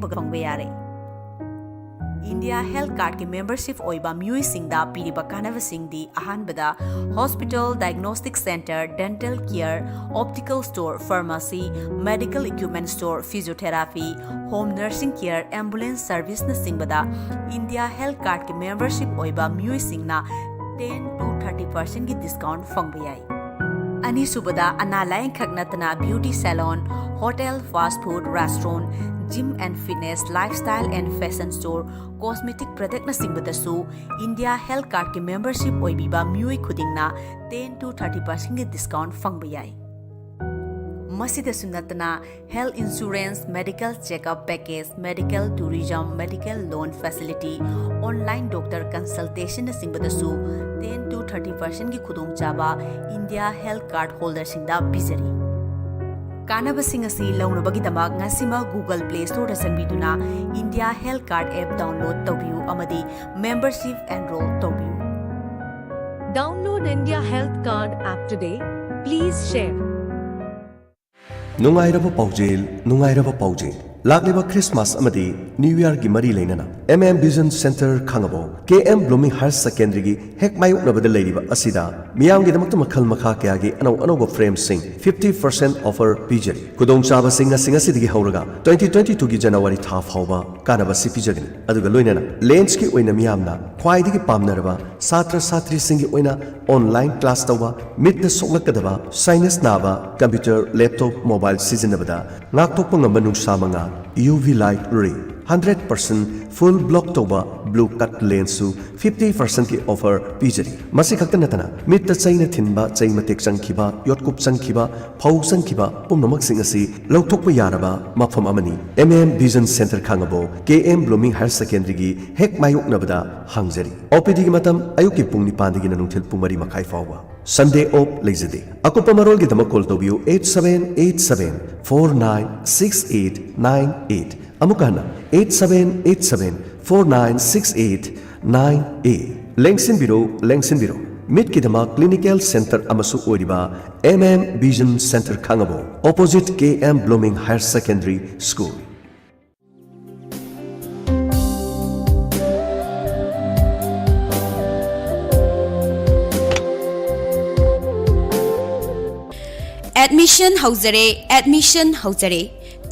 fangba yare. India Health Card ki membership oiba mui singda piriba kanava singdi ahanbada hospital, diagnostic center, dental care, optical store, pharmacy, medical equipment store, physiotherapy, home nursing care, ambulance service na singbada India Health Card ki membership oiba mui singna 10 to 30% ki discount fangba yai. Ani subada analayang khagnatana beauty salon, hotel, fast food, restaurant, gym and fitness, lifestyle and fashion store, cosmetic product na singbadasu India Health Card ki membership oibiba miui khudingna 10 to 30% ki discount fangba yai. Masida sunatana health insurance, medical checkup package, medical tourism, medical loan facility, online doctor consultation na singbadasu 10 to 30% ki khudong chaba India Health Card holder singda bizari. Kanabasing asi launabagidamag ngasima Google Play Store da sanbiduna India Health Card app download tawbiu amadi membership enroll tawbiu. Download India Health Card app today. Please share. Nungairaba paujel Lagliba Christmas amadi New Year gi mari leinana MM Vision Center khangabo KM Blooming Higher Secondary gi hek mayuk nabada leiriba asida miyam gi damakta makhal makha kya gi anau frame sing 50% offer pijari kudong chaba singa sidigi hauraga 2022 gi January tha phauba kanaba si pijari aduga loinana lens ki oina miyamna khwai digi pamnaraba satra satri singi oina online class tawba mit na soklakadaba sinus naba computer laptop mobile sizinabada ngaktok pangamba nungsa manga UV light ray 100% full block toba blue cut lens su 50% ki offer pijari masi khakta natana mit ta chaina thinba chaima tek changkhiba yotkup changkhiba phau changkhiba pumnamak sing asi lokthokpa yaraba mafam amani MM Vision Center khangabo KM Blooming Higher Secondary gi hek mayuk nabada hangjari OPD gi matam ayuk ki pung 9 dagi nanungthil pung 3 makhai fawwa Sunday off lezade akupa marol gi damak call tobiu 8787 496898 amukana 8787 496898 lengsin biro mid kidama clinical center amasu oriba MM Vision Center khangabo opposite KM Blooming Higher Secondary School. Admission Hauzare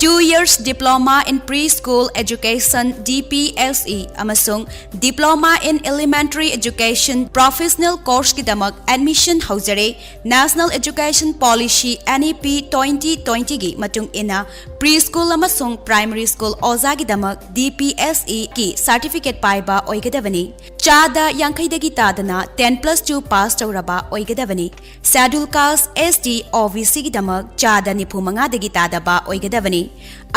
2 years diploma in preschool education DPSE amasung diploma in elementary education professional course kidamak admission hauzare National Education Policy NEP 2020 gi matung ina preschool amasung primary school oza gidamak DPSE ki certificate paiba oigadavani chada yankaidagi tadana 10+2 pass tawraba oigadavani schedule caste ST OBC gidamak chada nipumanga dagi tadaba oigadavani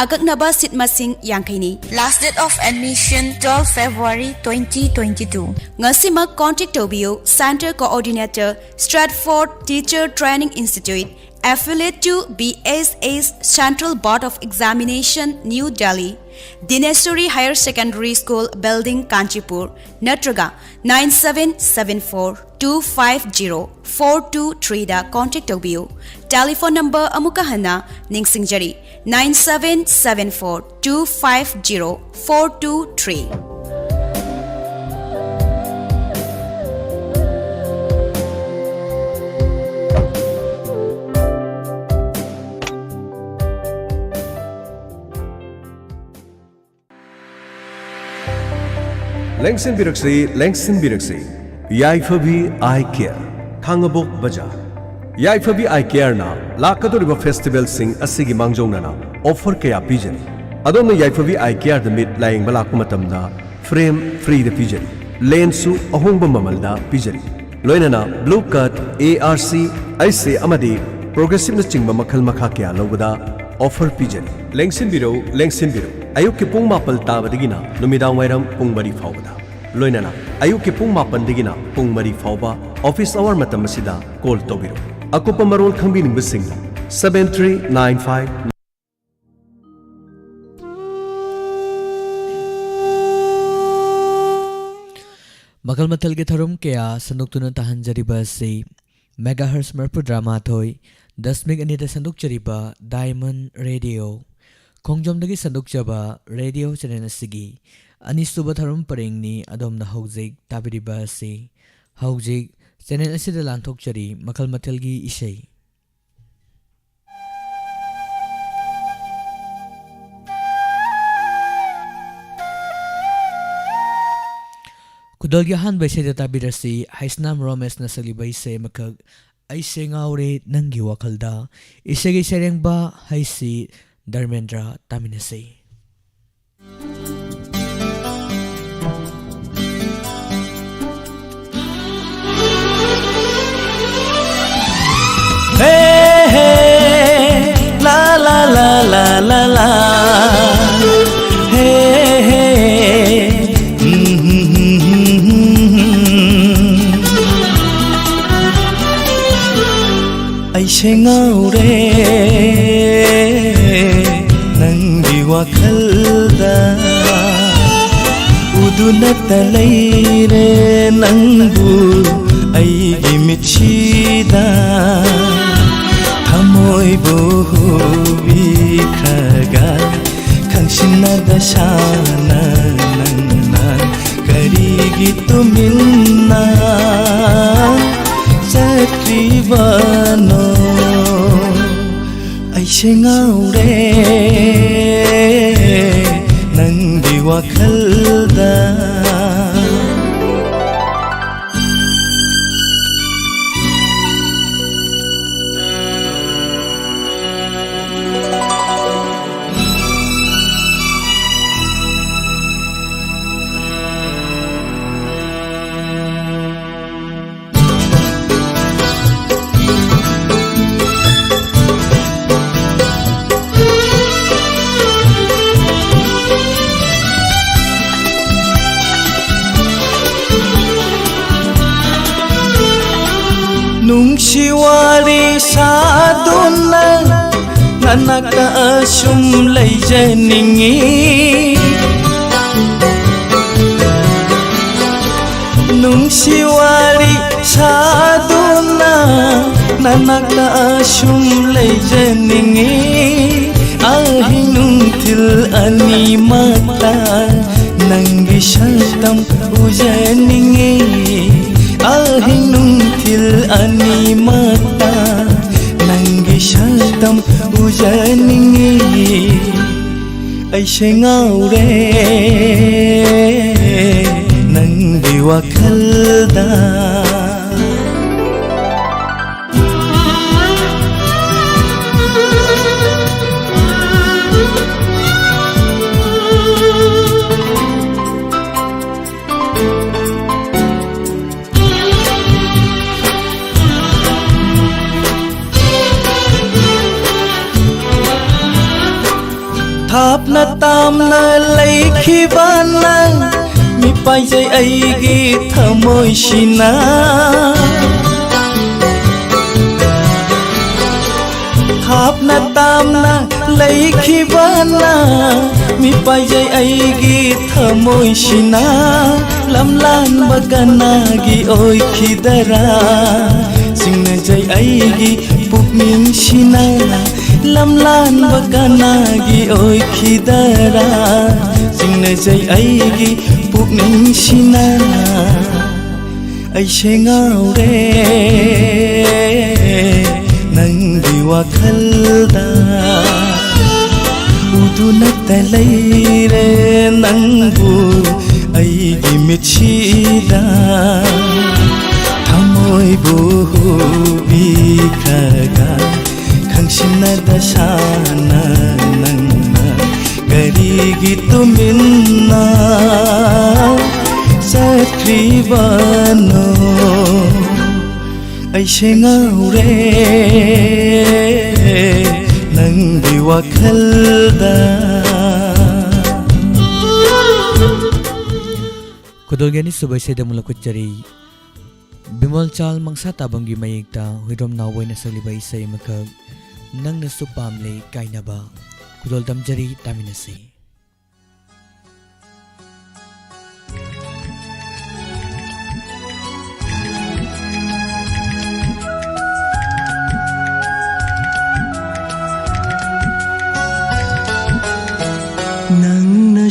Agaknaba sit masing yangkaini. Last date of admission 12 February 2022. Ngasima contact Tobio, Center Coordinator, Stratford Teacher Training Institute, affiliate to BSA's Central Board of Examination, New Delhi. Dineshwari Higher Secondary School Building, Kanchipur, Natraga 9774-250-423 da contact Tobio. Telephone number amukahana ningsingjari 9774-250-423. Lengsin Biraksi, Yaifabi Eye Care, Kangabok Baja. Yaifabi Eye Care na, Lakadoriba Festival Sing Asigi Mangjona, offer Kaya Pigeon. Adona Yaifabi Eye Care the mid lying Balakumatamda, frame free the pigeon. Lensu Ahumba Mamalda Pigeon. Loinana, Blue Cut, ARC, IC Amadi, Progressive Chingba Makhal Makhakia Logada, offer pigeon. Lengsin Biro, Ayuki Pung Mapal Tabadigina, Numidang Wairam Pung Mari Fauda. Loinana, Ayuki Pung Mapan Digina, Pung Mari Fauba, Office Hour Matamasida, Call Tobiro. Akupa Marol Kambin Bissing, 7395. Makal matal ke tharum kaya sanduk tuna tahan jariba se megahertz merpu drama thoi 10 anita sanduk jariba Diamond Radio ꯈꯣꯡꯖꯣꯝꯗꯒꯤ ꯁꯟꯗꯣꯛꯆꯕ radio channel ꯑꯁꯤꯒꯤ ꯑꯅꯤꯁꯨꯕ ꯊꯧꯔꯝ ꯄꯔꯦꯡꯅꯤ ꯑꯗꯣꯝꯅ ꯍꯧꯖꯤꯛ ꯇꯥꯕꯤꯔꯤꯕ ꯑꯁꯤ ꯍꯧꯖꯤꯛ channel ꯑꯁꯤꯗ ꯂꯥꯟꯊꯣꯛꯆꯔꯤ ꯃꯈꯜ ꯃꯊꯦꯜꯒꯤ ꯏꯁꯩ ꯈꯨꯗꯣꯜꯒꯤ ꯑꯍꯥꯟꯕ ꯏꯁꯩꯗ ꯇꯥꯕꯤꯔꯁꯤ ꯍꯩꯁꯅꯥꯝ ꯔꯣꯃꯦꯁꯅ ꯁꯛꯂꯤꯕ ꯏꯁꯩ ꯑꯃꯈꯛ ꯑꯩꯁꯦ ꯉꯥꯎꯔꯦ ꯅꯪꯒꯤ ꯋꯥꯈꯜꯗ ꯏꯁꯩꯒꯤ ꯁꯩꯔꯦꯡꯕ ꯍꯩꯁꯤ Dharmendra ꯇꯥꯃꯤꯟꯅꯁꯤ Hey, hey, la la la la la la. Hey, hey, aise ngaure nangi wakhalda udunata leire nangbu aigi michida Moi bohu bikhaga khangsinada shana nangna karigi tuminna satribano aise ngaure nangi wakhalda Nungsiwari saduna nanaka asum leijaningi Nungsiwari saduna nanaka asum leijaningi Ahinungtil ani mata nangi shantam ujaningi Ahinungtil ani mata nangi shantam ujaningi aise ngaure nangi wakhalda Thapna tamna leikhibana mi paijai aigi thamoi sina Thapna tamna leikhibana mi paijai aigi thamoi sina lamlan bagana gi oi khidara singna jai aigi pukning sina lamlan bagana gi oi khidara singna jai aigi pukning sina aise ngaure nangi wakhalda udunata leire nangbu aigi michida thamoi bohu bikhaga khangsinada shana nangna karigi tuminna satribano aise ngaure nangi wakhalda Kudolgani subay seda mulakutjari Bimol chal mangsa tabanggi mayekta huirom naway na saglibay isay makag nang nasupamle kainaba kudol tamjari taminasi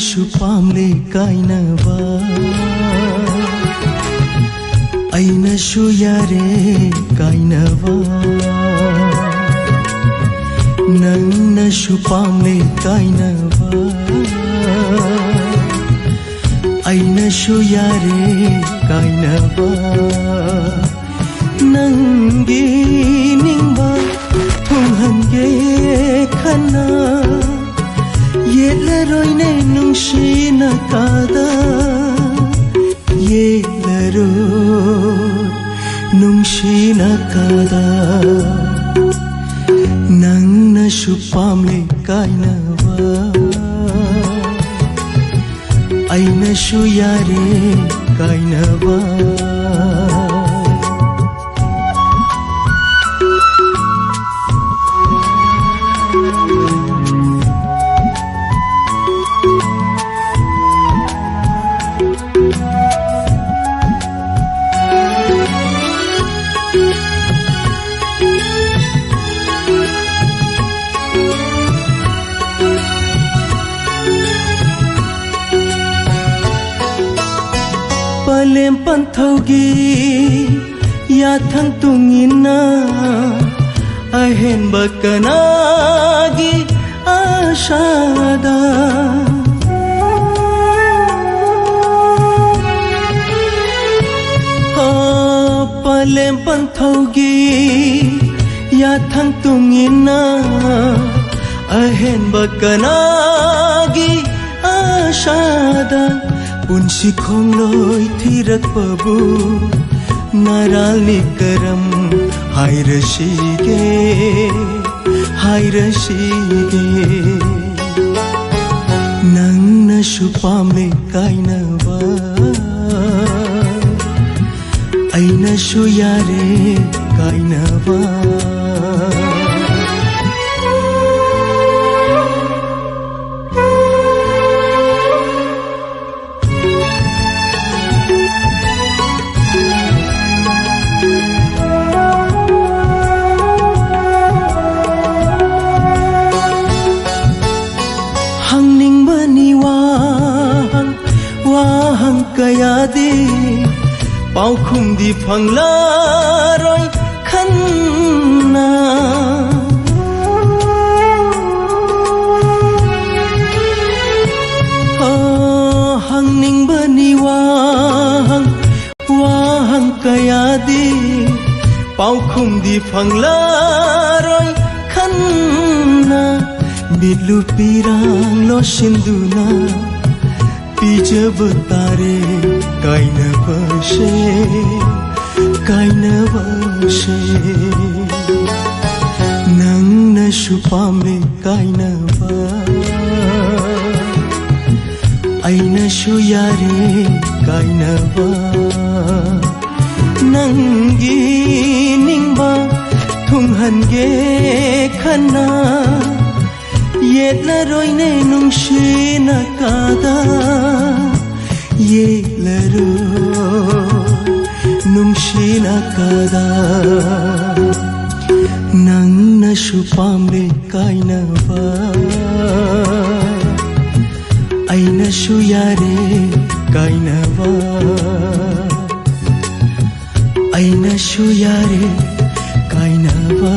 ꯑꯩꯅꯁꯨ ꯄꯥꯝꯂꯦ ꯀꯥꯏꯅꯕ ꯑꯩꯅꯁꯨ ꯌꯥꯔꯦ ꯀꯥꯏꯅꯕ ꯅꯪꯅꯁꯨ ꯄꯥꯝꯂꯦ ꯀꯥꯏꯅꯕ ꯑꯩꯅꯁꯨ ꯌꯥꯔꯦ ꯀꯥꯏꯅꯕ ꯅꯪꯒꯤ ꯅꯤꯡꯕ ꯊꯨꯡꯍꯟꯒꯦ ꯈꯟꯅ ꯌꯦꯠꯂꯔꯣꯏꯅꯦ ꯅꯨꯡꯁꯤꯅꯀꯥꯗ ꯌꯦꯠꯂꯔꯣꯏ ꯅꯨꯡꯁꯤꯅꯀꯥꯗ ꯅꯪꯅꯁꯨ ꯄꯥꯝꯂꯦ ꯀꯥꯏꯅꯕ ꯑꯩꯅꯁꯨ ꯌꯥꯔꯦ ꯀꯥꯏꯅꯕ Palem panthogi yathang tungina ahen bakanagi ashada palem panthogi yathang tungina ahen bakanagi ashada पुंसी खोंगलोय थिरकपबु नारालनि करम हायरशिगे नंगनसु पामले कायनबा अयनसु यारे कायनबा kayadi paukhum di phanglaroi khanna hangning bani wahang kayadi paukhum di phanglaroi khanna bilu pirang lo sinduna Pijab tare kainabashe nangnasu pamle kainaba ainasu yare kainaba nangi ningba thunghange khana yetlaroine nungsinakada yetlaroi nungsinakada nangnasu pamle kainaba ainasu yare kainaba ainasu yare kainaba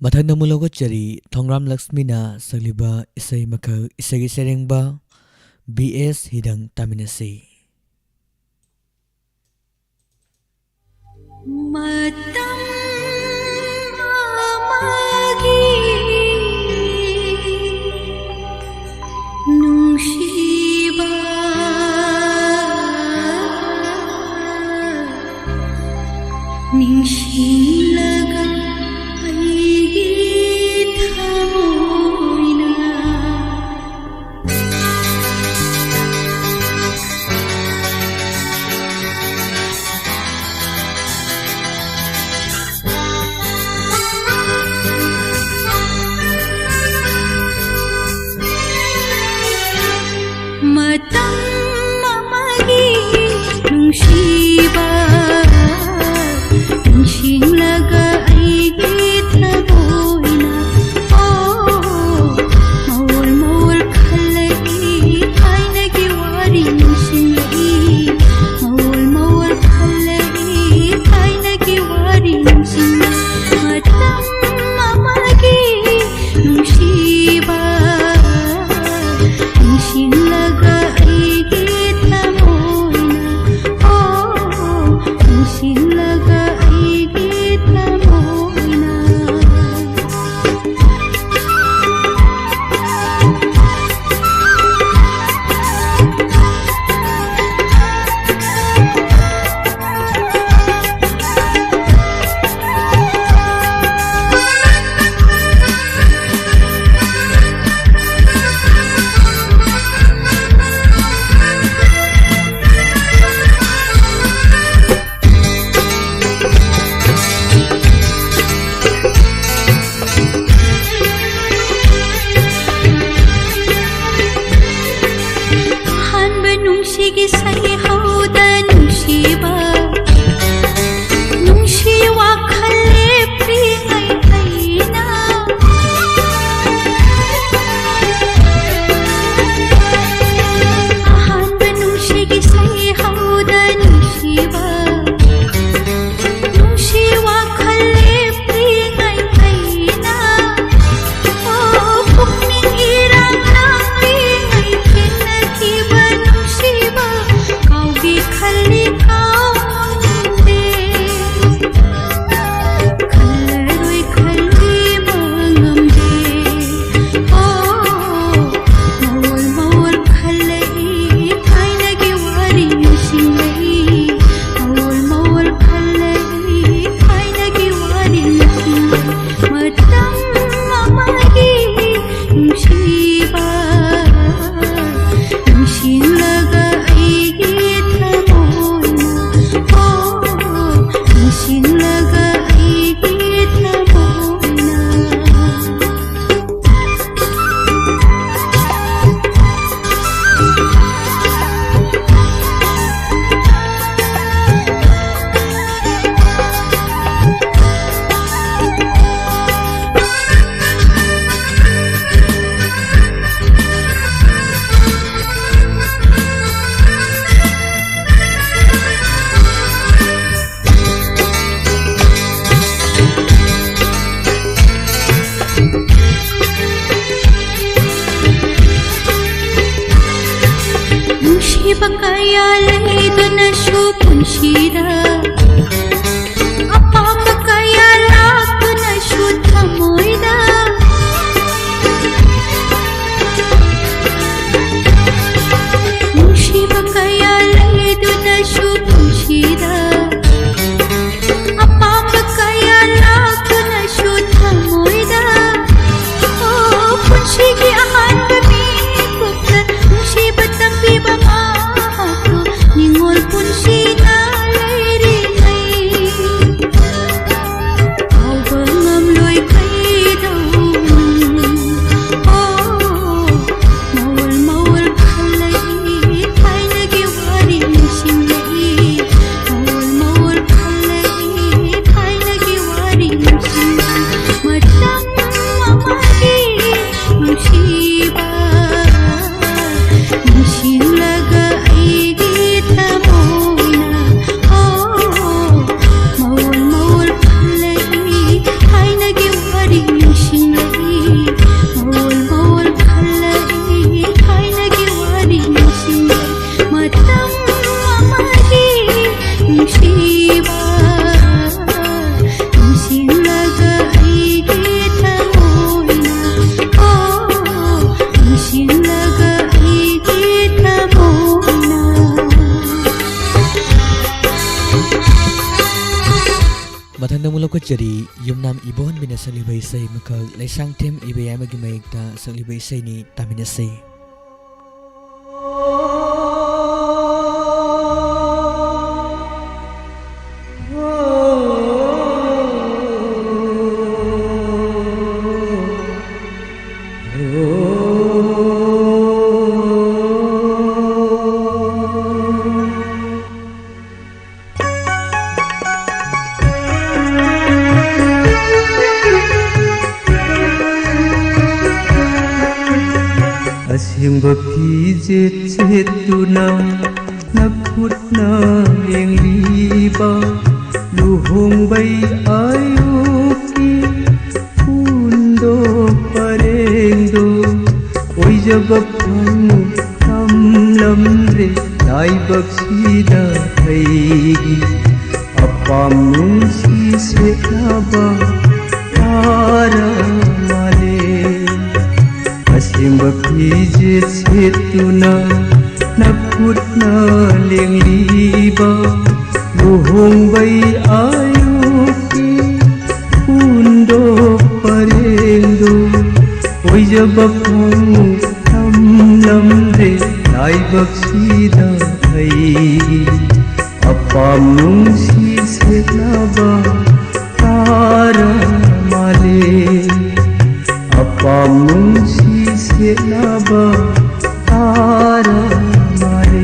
Mathang mulogo chari Thongram Lakshmina sagliba isai makhal isagi serengba BS hidang taminasi Matam amagi nungsiba ningsinglaga matam mamagi nungsiba insinglaga aigi thaboina mawal mawal khalai aina ki wari nungsingai mawal mawal khalai aina ki wari nungsingai matam mamagi nungsiba insinglaga aigi thaboina insinglaga aigi thaboina nungshigi sai hauda nungshiba nungshi wa khale pri ai aina ahanba nungshigi sai hauda nungshiba nungshi wa khale pri ai aina pukning irang lang pri ai kinaki nungsiba kaugi khali kaunde khalaroi khali mangamde mawal mawal khalai aina ki wari nungsingai mawal mawal khalai aina ki wari nungsingai matam mamagi nungsiba insinglaga aigi thaboina insinglaga aigi thaboina nungsiba kaya laiduna shu punshira apamba kaya lakuna shu thamoida nungsiba kaya laiduna shu punshira apamba kaya lakuna shu thamoida punshigi ahanba mikupta nungsiba tambiba mahako ningol punshi na lairi ai kauba ngamloi kai daun mawal mawal khalai aina ki wari nungsingai mawal mawal khalai aina ki wari nungsingai matam mamagi nungsiba insinglaga aigi thaboina mawal mawal khalai aina ki wari nungsingai mawal mawal khalai aina ki wari nungsingai matam mamagi nungsiba insinglaga aigi thaboina insinglaga aigi thaboina Mathanda mulok ko jari yumnam ibon bina salibay say makag laisang tem ibaya magimayigta salibay say ni taminasay. ꯑꯁꯦꯡꯕ ꯐꯤꯖꯦꯠ ꯁꯦꯠꯇꯨꯅ ꯅꯈꯨꯠꯅ ꯂꯦꯡꯂꯤꯕ ꯂꯨꯍꯣꯡꯕꯩ ꯑꯌꯨꯛꯀꯤ ꯄꯨꯟꯗꯣ ꯄꯔꯦꯡꯗꯣ ꯑꯣꯏꯖꯕ ꯐꯪꯉꯨ ꯇꯝꯂꯝꯗ꯭ꯔꯦ ꯂꯥꯏꯕꯛꯁꯤꯗ ꯑꯩꯒꯤ ꯑꯄꯥꯝ ꯅꯨꯡꯁꯤ ꯁꯦꯠꯅꯕ ꯇꯥꯔ ꯃꯥꯜꯂꯦ ꯑꯁꯦꯡꯕ ꯐꯤꯖꯦꯠ ꯁꯦꯠꯇꯨꯅ ꯅꯈꯨꯠꯅ ꯂꯦꯡꯂꯤꯕ ꯂꯨꯍꯣꯡꯕꯩ ꯑꯌꯨꯛꯀꯤ ꯄꯨꯟꯗꯣ ꯄꯔꯦꯡꯗꯣ ꯑꯣꯏꯖꯕ ꯐꯪꯉꯨ ꯇꯝꯂꯝꯗ꯭ꯔꯦ ꯂꯥꯏꯕꯛꯁꯤꯗ ꯑꯩꯒꯤ ꯑꯄꯥꯝ ꯅꯨꯡꯁꯤ ꯁꯦꯠꯅꯕ ꯇꯥꯔ ꯃꯥꯜꯂꯦ ꯑꯄꯥꯝ ꯅꯨꯡꯁꯤ ꯁꯦꯠꯅꯕ ꯇꯥꯔ ꯃꯥꯜꯂꯦ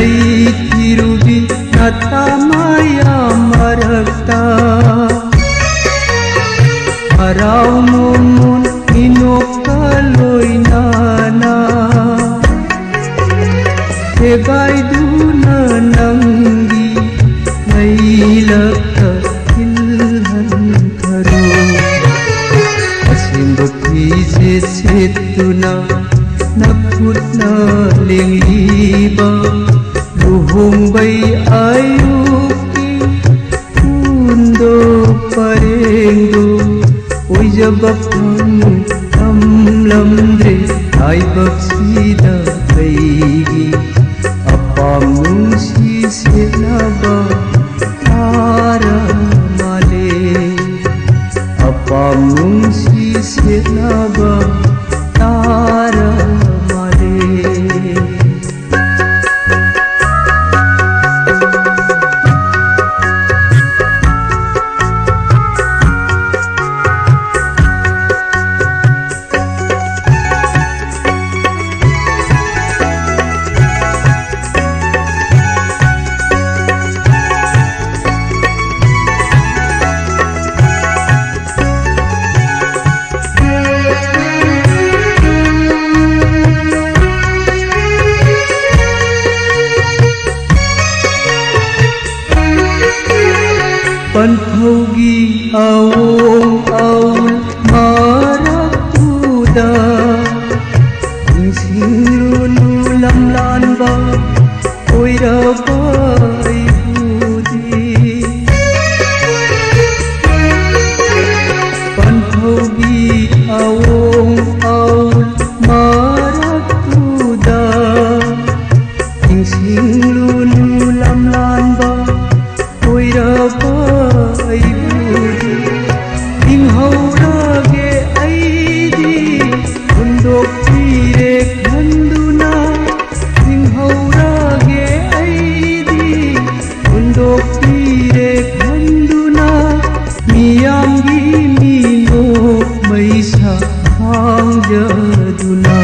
ꯂꯩꯊꯤꯔꯨꯕꯤ ꯅꯠꯇ ꯃꯌꯥꯝ ꯃꯔꯛꯇ ꯍꯔꯥꯎ ꯃꯣꯃꯣꯟ ꯃꯤꯅꯣꯛꯀ ꯂꯣꯏꯅꯅ ꯊꯦꯒꯥꯏꯗꯨꯅ ꯅꯪꯒꯤ ꯂꯩꯂꯛꯇ ꯏꯜꯍꯟꯈꯔꯣ ꯑꯁꯦꯡꯕ ꯐꯤꯖꯦꯠ ꯁꯦꯠꯇꯨꯅ ꯅꯈꯨꯠꯅ ꯂꯦꯡꯂꯤꯕ ꯂꯨꯍꯣꯡꯕꯩ ꯑꯌꯨꯛꯀꯤ ꯄꯨꯟꯗꯣ ꯄꯔꯦꯡꯗꯣ ꯑꯣꯏꯖꯕ ꯐꯪꯉꯨ ꯇꯝꯂꯝꯗ꯭ꯔꯦ ꯂꯥꯏꯕꯛꯁꯤꯗ ꯑꯩꯒꯤ ꯑꯄꯥꯝ ꯅꯨꯡꯁꯤ ꯁꯦꯠꯅꯕ ꯇꯥꯔ ꯃꯥꯜꯂꯦ ꯑꯄꯥꯝ ꯅꯨꯡꯁꯤ ꯁꯦꯠꯅꯕ ꯇꯥꯔ ꯃꯥꯜꯂꯦ ꯄꯟꯊꯧꯒꯤ ꯑꯋꯣꯡ ꯑꯋꯨꯜ ꯃꯔꯛꯇꯨꯗ ꯅꯤꯡꯁꯤꯡꯂꯨꯅꯨ ꯂꯝꯂꯥꯟꯕ ꯑꯣꯏꯔꯕ ꯑꯩꯕꯨꯗꯤ ꯄꯟꯊꯧꯒꯤ ꯑꯋꯣꯡ ꯑꯋꯨꯜ ꯃꯔꯛꯇꯨꯗ ꯅꯤꯡꯁꯤꯡꯂꯨꯅꯨ ꯂꯝꯂꯥꯟꯕ ꯑꯣꯏꯔꯕ ꯑꯩꯕꯨꯗꯤ ꯍꯤꯡꯍꯧꯔꯒꯦ ꯑꯩꯗꯤ ꯍꯨꯟꯗꯣꯛꯄꯤꯔꯦ ꯈꯟꯗꯨꯅ ꯍꯤꯡꯍꯧꯔꯒꯦ ꯑꯩꯗꯤ ꯍꯨꯟꯗꯣꯛꯄꯤꯔꯦ ꯈꯟꯗꯨꯅ ಮಿಯಾಂಗಿ ನೀನೋ ಮೈಸಾ ಹಾಂಜದುನಾ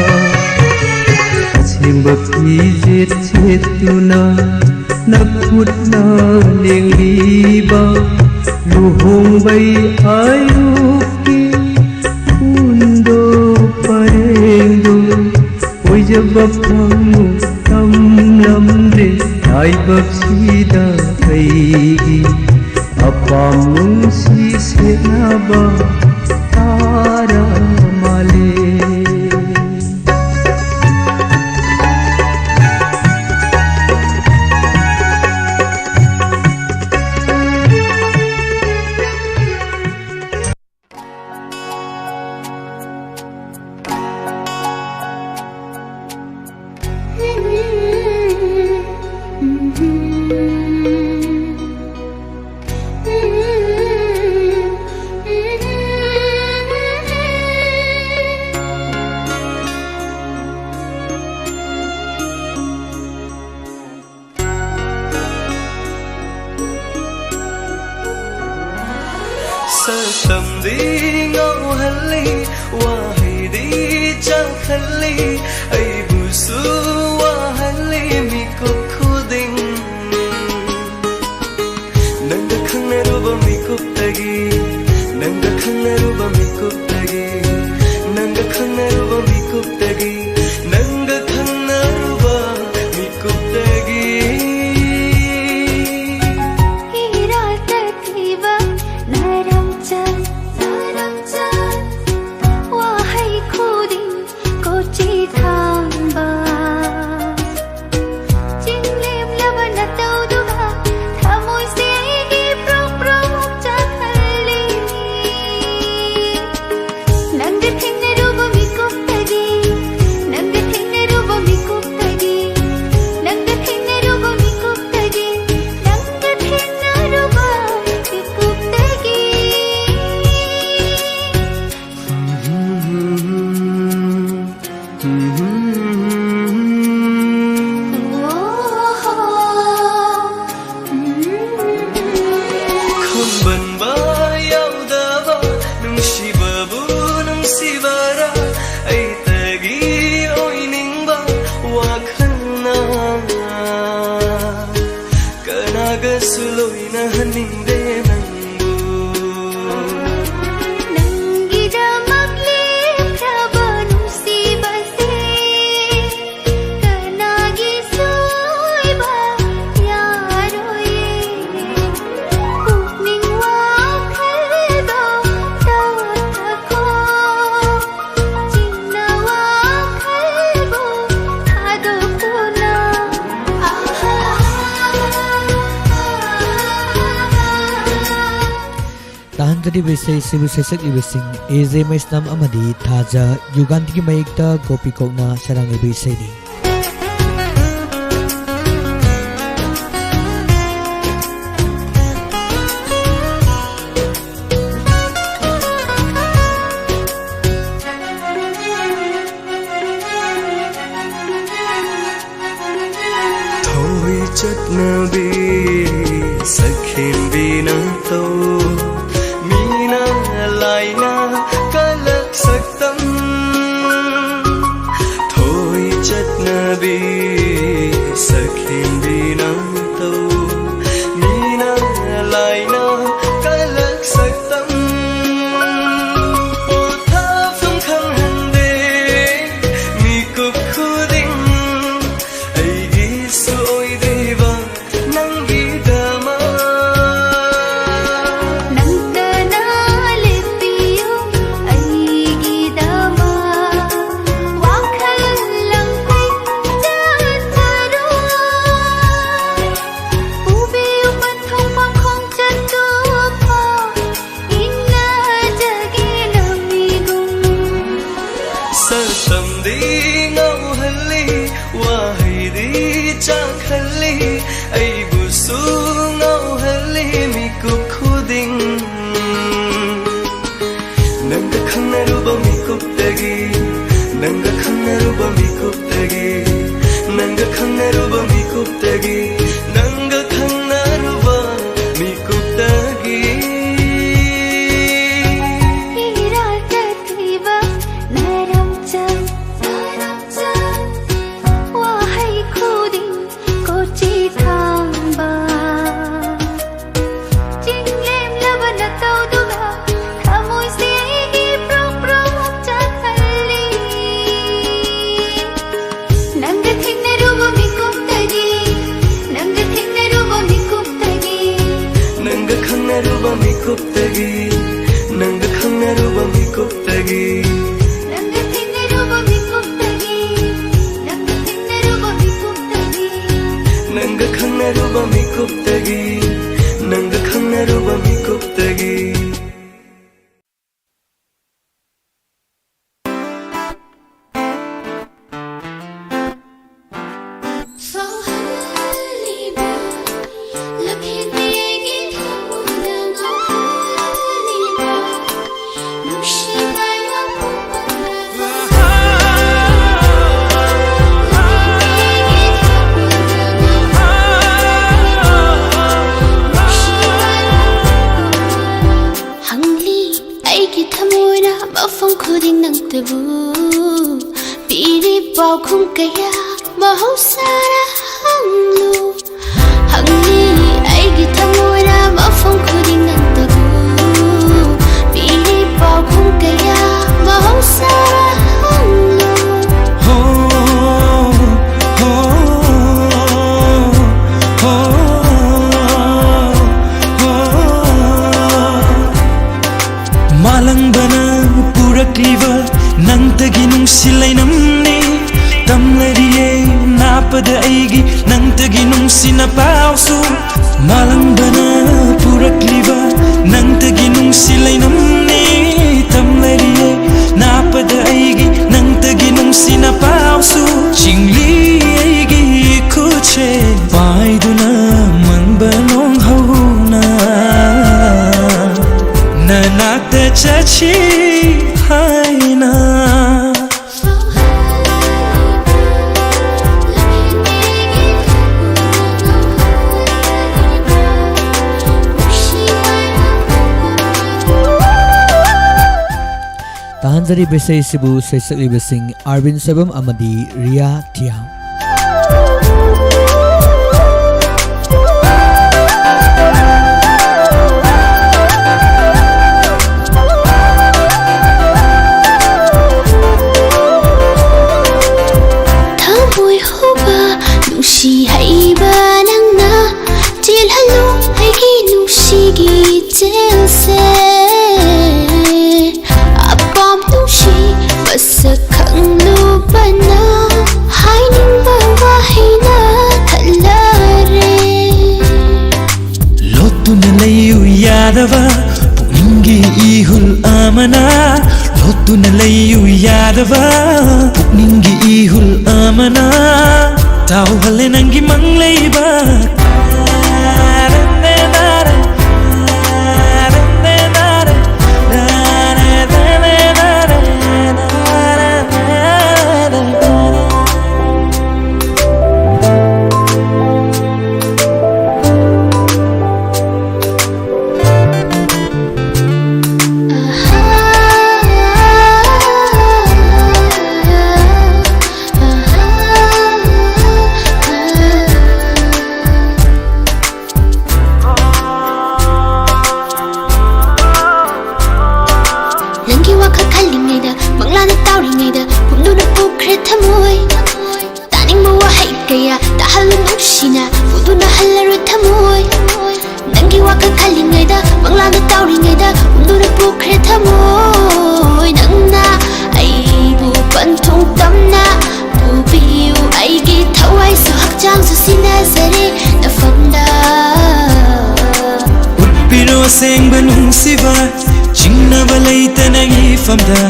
ಅಸೆಂಬ ಫಿಜೆಟ್ ಸೆತ್ತುನಾ ನಖುಟ್ನಾ ಲೆಂಗ್ಲಿಬಾ ಲುಹೋಂಬೈ ಆಯುಕಿ ಉಂದೋ ಪರೆಂದೋ ಒಯ್ಜಬ ಫಂಗು ತಮ್ಲಂದ್ರೆ ಲಾಯ್ಬಕ್ಸಿದ ಕೈಗಿ ಅಪಾಂ ನುಂಸಿ ಸೆನಬಾ ತಾರಾ ಮಾಲೆ ꯁꯛꯇꯝꯗꯤ ꯉꯧꯍꯜꯂꯤ ꯋꯥꯍꯩꯗꯤ ꯆꯥꯛꯍꯜꯂꯤ ꯑꯩꯕꯨꯁꯨ ꯋꯥꯍꯜꯂꯤ ꯃꯤꯀꯨꯞ ꯈꯨꯗꯤꯡ ꯅꯪꯒ ꯈꯪꯅꯔꯨꯕ ꯃꯤꯀꯨꯞꯇꯒꯤ ꯅꯪꯒ ꯈꯪꯅꯔꯨꯕ ꯃꯤꯀꯨꯞꯇꯒꯤ ꯅꯪꯒ ꯈꯪꯅꯔꯨꯕ ꯃꯤꯀꯨꯞꯇꯒꯤ ꯅꯪꯒ ꯈꯪꯅꯔꯨꯕ ꯃꯤꯀꯨꯞꯇꯒꯤ Besay sibu sesak libesing ESEI Maisnam amadi Thaja Yugandhigi mayekta Gopi Kokna sarang libesay ni Thôi chất nabi sakhin binato laina kalak saktam thôi chất nabi sakhin bina to mina laina kalak saktam o tha phong khang hande mi kup khuding ai gi soi deva nangi dama Nanga khangnaruba mikuptagi Nanga khangnaruba mikuptagi Nanga khangnaruba mikuptagi Iratatiba naramchan Wahai khuding kochi thamba Jinglem labana tauduga Khamoi se aigi prok chakhalli Nanga thingnaruba mikuptagi Nanga thingnaruba mikuptagi Nanga khangnaruba mikuptagi Nanga khangnaruba mikuptagi Nanga thingnaruba mikuptagi Nanga thingnaruba mikuptagi Nanga khangnaruba mikuptagi Nanga khangnaruba mikuptagi mafam khuding nang tabu piri pau khum kaya mahusara hanglu hangni aigi thamoira mafam khuding nang tabu piri pau khum kaya mahusara Nangtagi nungsilay namni tamlariye napada aigi nangtagi nungsinapausu malangbana purakliba nangtagi nungsilay namni tamlariye napada aigi nangtagi nungsinapausu chingli aigi kuche paiduna mangbanong hauna nanakta chachi haina Tahanjari besay sibu saysakli besing Arvin Sabam amadi Ria Tiang. Nushi haiba nangna til halu haigi nushi gi jelse apam nushi basakang lu bana hainin ba wahina thalare lotuna layu yadava puningi ihul amana lotuna layu yadava puningi ihul amana tau hale nangi manglaiba Seng banung siva chingna balai tanagi famda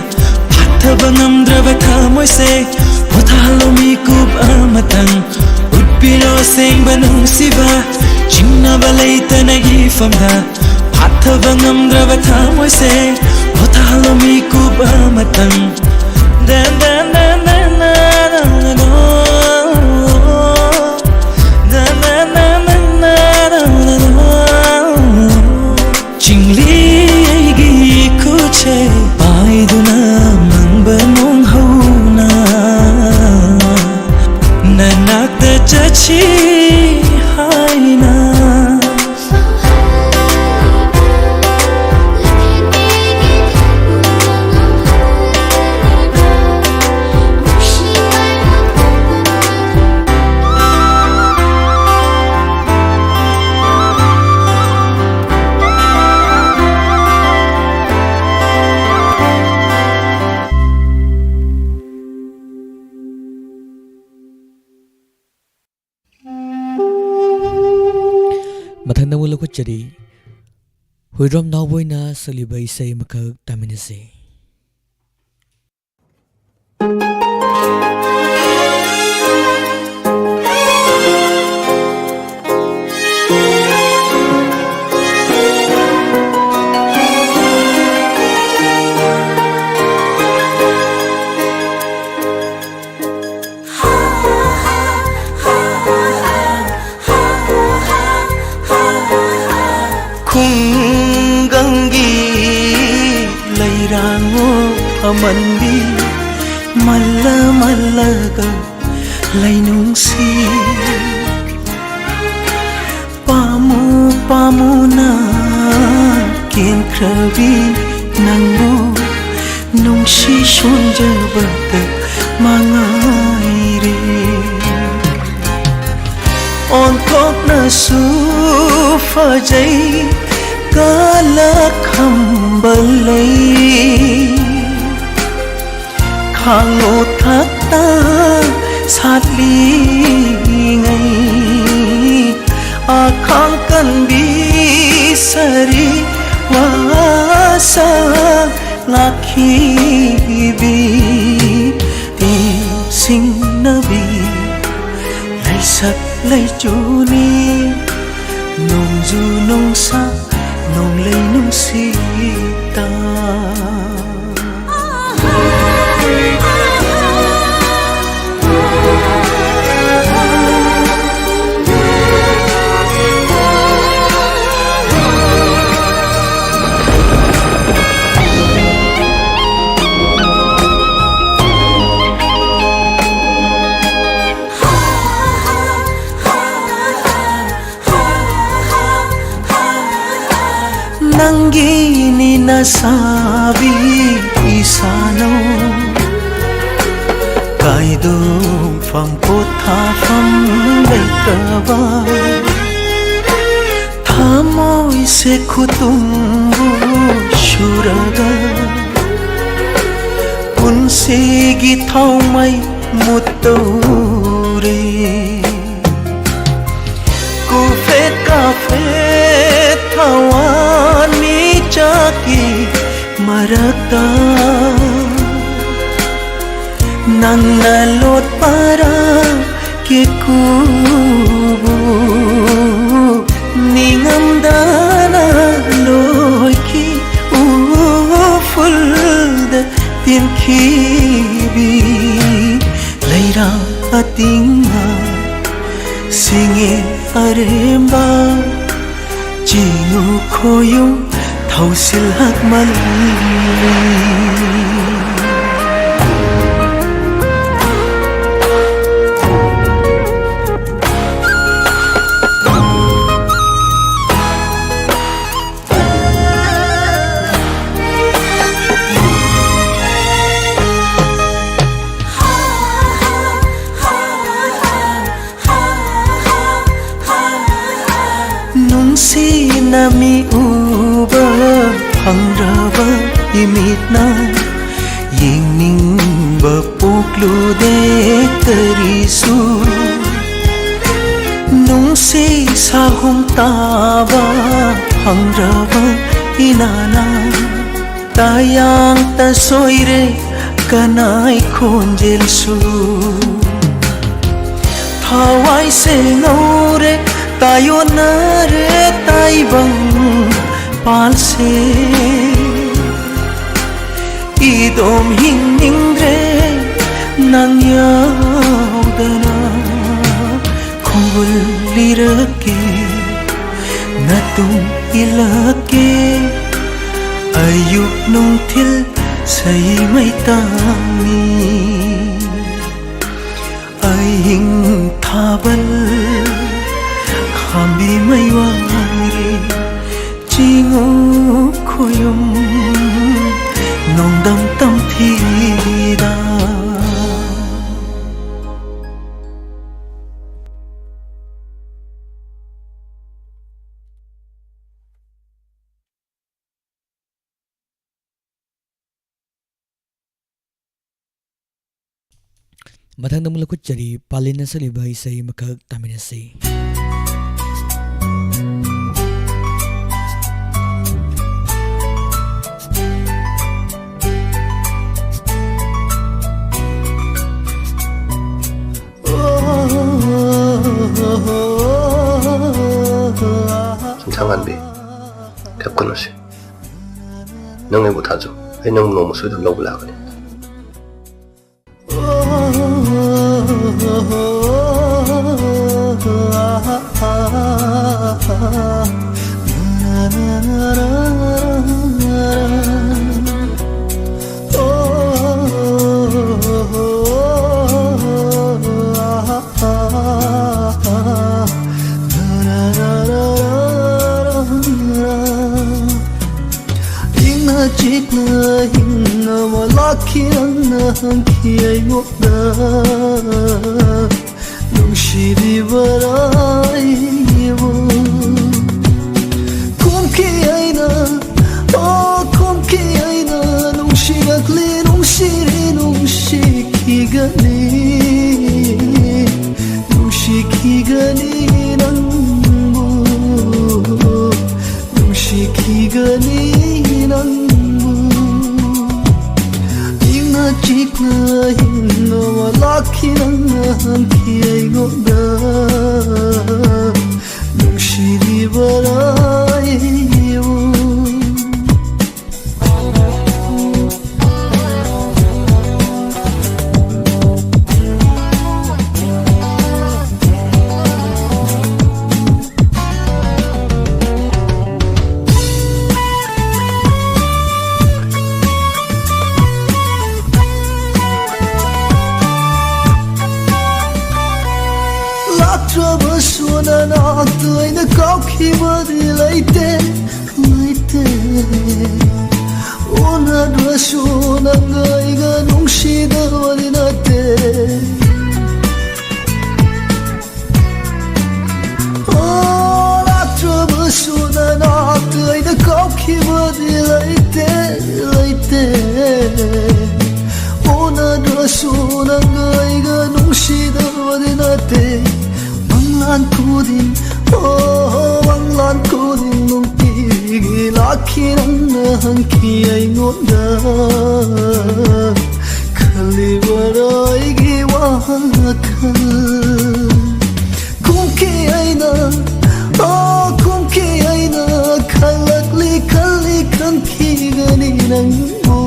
pathaba ngamdraba thamoi se pothalo mi kub amatang utpiro seng banung siva chingna balai tanagi famda pathaba ngamdraba thamoi se pothalo mi kub amatang dan dan dan dan dan paiduna mangbanong hauna nanakta chachi haina Mathang na mula ko chari Huirom Nawboy na salibay say makag taminasi. khung gangi leirang amanbi malla mallaga lainungsi pamu pamuna kin krabi nangbu nungsi shonjabata mangaire on thok na su fajai kala khambalai khango thakta satli ngai akhang kan bi sari wasa lakhi bi ti sing nabi lai sat lai chuni nong du nong sa nong lai nong si ta nangini nasabi isano kaidong phang potha phang leitaba thamoi se khutumbu shuraga punsigi thaumai mutore kufet kafet thawani chaki marata nanna lot para ke kubu ningam dana loiki u full the tin khibi leira atinga singe aremba jingu khoyum thausil hak mali nami uba hangraba imitna yingning ba puklu de tarisu nungsi sahum taba hangraba inana tayang ta soire kanai khonjel su thawai se ngore tayo nare taibang palse idom hiningre nang yaudana khungul lirake natung ilake ayuk nung thil say mai tami ay hing thabal Hambi mai wangri jingu khoyum nong dam tam thida Mathangda mulakut jari palina saliba isai makhak taminasi. 상한비 캡코너시 능해 못하죠. 해녕 너무 수도 넣으려고 그래. hinga malaki na hanki ay ngokda nung shiri barai mo kumki ay na oh kumki ay na nung shigakli nung shiri nung shikigani nung shikigani nang mo nung shikigani nang chikna hinna malaki na hanki ay ngokda nung shiri barai mo Trabasuna na tuay na kaukibadi laite laite Una drasuna ngay ganong shida wali nate Oh la trabasuna na tuay na kaukibadi laite laite Una drasuna ngay ganong shida wali nate Lan kudin oh lan kudin nung tigi laki nang hanki ay ngokda kaliwaray giwakal kumki ay na oh kumki ay na kalakli kali kanki gani nang mo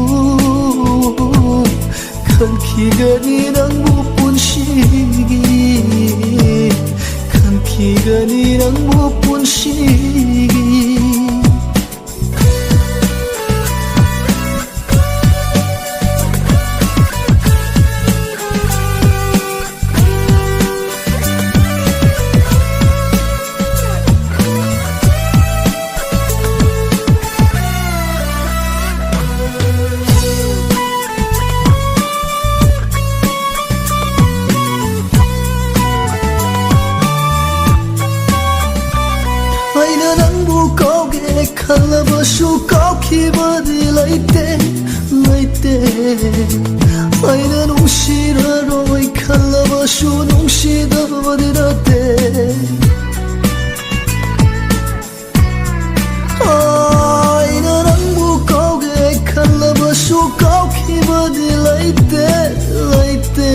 kanki gani nang mo punshigi Kigani ng mupunshigi Kalabashu kaukibadi laite laite Aina nung shiraroy kalabashu nung shidabadi rate Aina nang bukauge kalabashu kaukibadi laite laite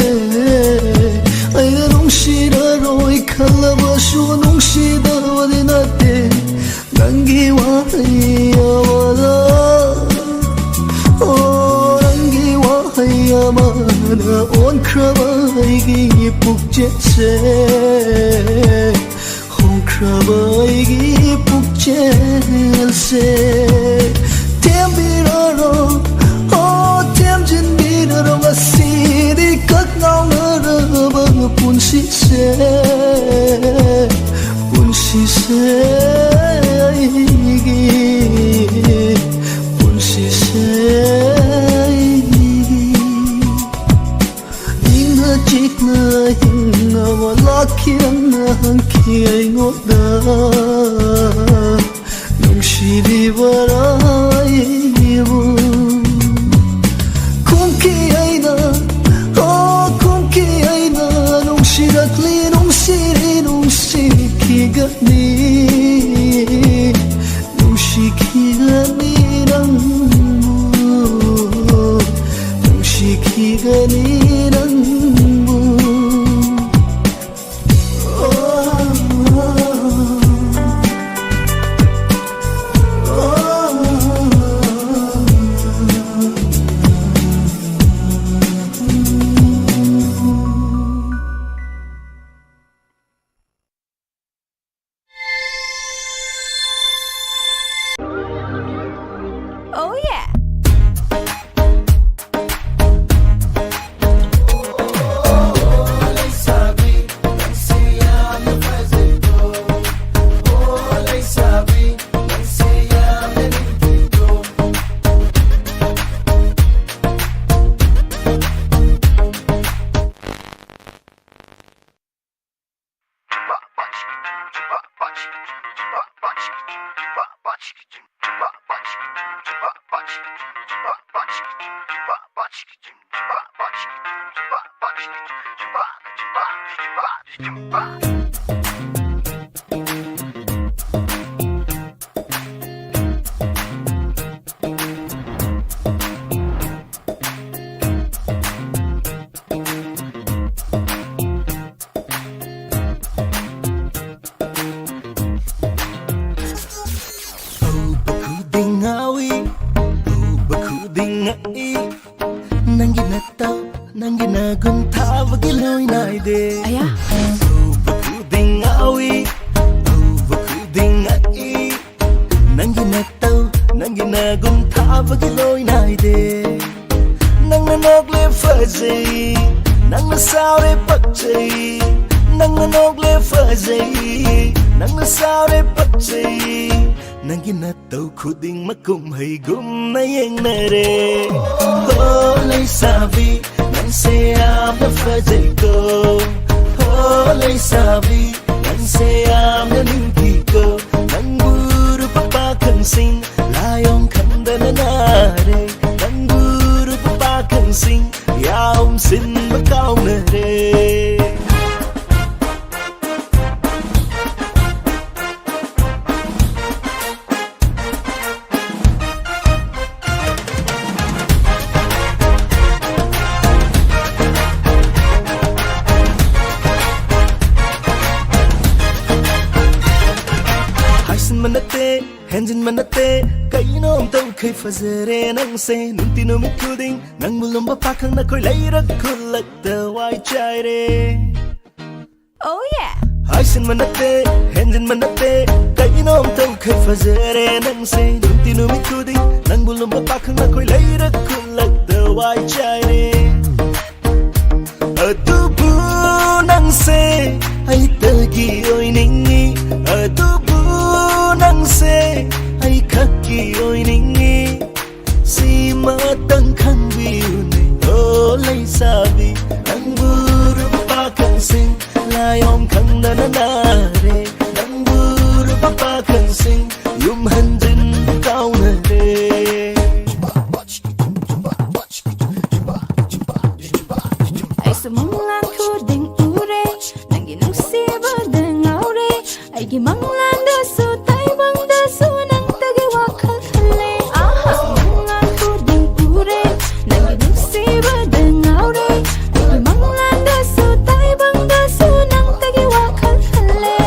Aina nung shiraroy kalabashu nung shidabadi rate Nangiwahaya wala Oh nangiwahaya mana On krabay gipuk jetse On krabay gipuk jelse Tem biraro Oh tem jin biraro Masidi kak ngao ngarabang punsise Punsise Hinga malaki na hanki ay ngokda nung shiri barai mo kumki ay na oh kumki ay na nung shirakli nung shiri nung shikigani nung shikigani nang mo nung shikigani nang Nangi na gun thava giloi nai de. Aya. Bakuding awi, bakuding ai. Nangi na gun thava giloi nai de. Nang na nok le fazai, nang na sao re pakchai. Nang na nok le fazai, nang na sao re pakchai. Nangi na tau khuding makum hai gum na yeng na re. Oh lai sabi. Say I'm the Fajiko, oh, lay sabi. And say I'm the Ninkiko. Nanguru papa can sing, lion kandanare. Nanguru papa can sing, yaum sin makaunare. Manate, hanjin manate, kaino am tau kai fazare nang se nuntino mi kuding nang mulum ba pakang na koi leirak kulak da wai chai re. Oh yeah. Haisin manate, hanjin manate, kaino am tau kai fazare nang se nuntino mi kuding nang mulum ba pakang na koi leirak kulak da wai chai re. Atubu nang se ai tagi oi ningi atubu nang se ai khaki oi ningi si matang khang biu nei o lai sabi nang buru pa kan sing lai om khang na na na re nang buru pa kan sing yum han din kau na re. Ai sumanglan ko ding ure nang ginang siba ding aure ai gimanglan da su tai bang da su nang tagi wakal khale aha sumanglan ko ding ure nang ginang siba ding aure ai gimanglan da su tai bang da su nang tagi wakal khale.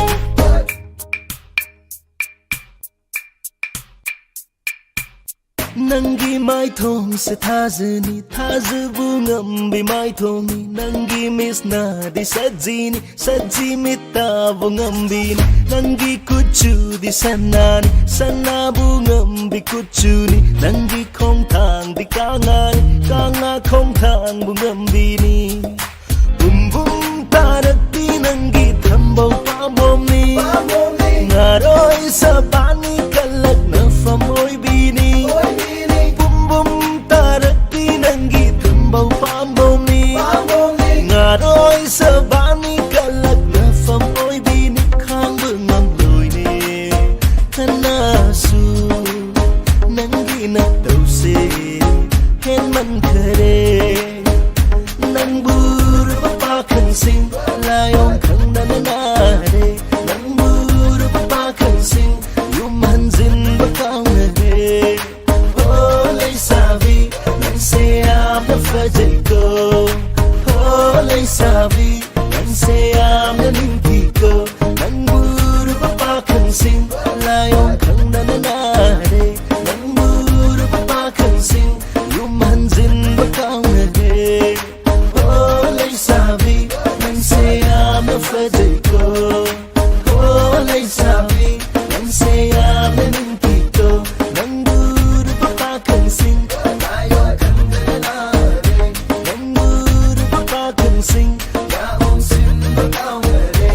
Nangi mai thong se thazani thazabu ngambi mai thongi nangi misna di sajini saji mita bu ngambi nangi kuchu di sanani sanabu ngambi kuchuni nangi khong thang di kangani kanga khong thang bu ngambi ni bum bum tarati nangi thambau pamom ni ngaroi sabani kalak na famoi bini bum tarati nangi thambau pamom ni ngaroi sabani kalak na famoi bini khang bu ngam loi ni kanasu nangi na tau se hen man khare nang buru papa kan sing lion khang na na na re nang buru papa kan sing yum han zin ba kau na re oh lay savi nang say I'm the Fajiko oh lay savi nang say I'm the Ninkiko nang buru papa kan sing lion khang na na na re nang buru papa kan sing yum han zin ba kau na re oh lay savi nang say I'm the Fajiko oh lay savi nang say I'm the Ninkiko nang buru papa kan sing lion khang na na re nang buru papa kan sing ya om sin ba kau na re.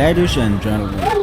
Education Journal.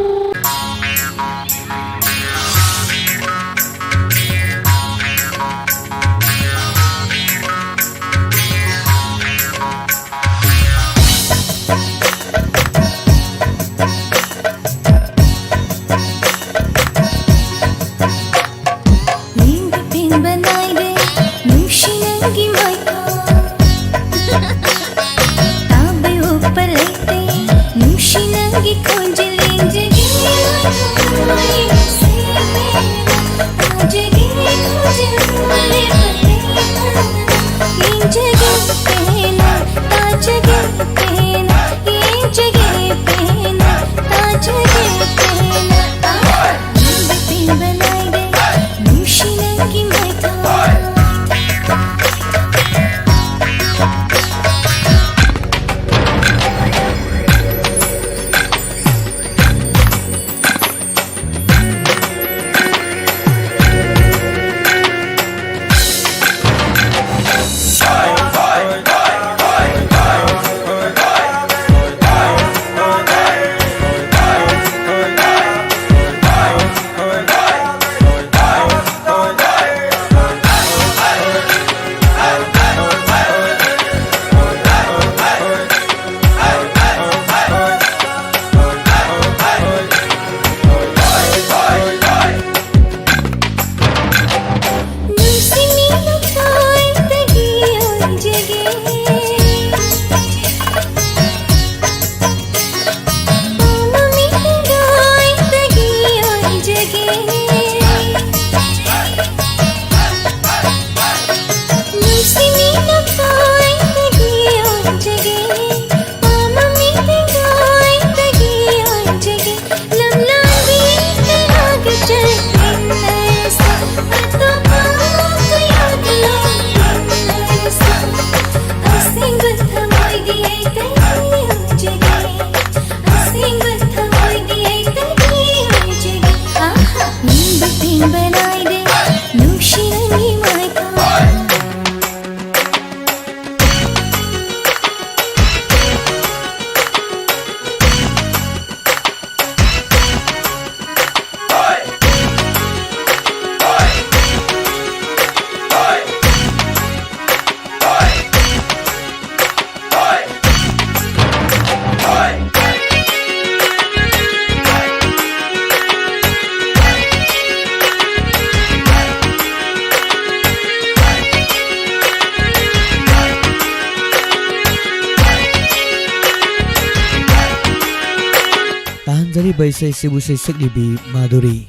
Tahanjari baisai sibusai saklibi Madhuri.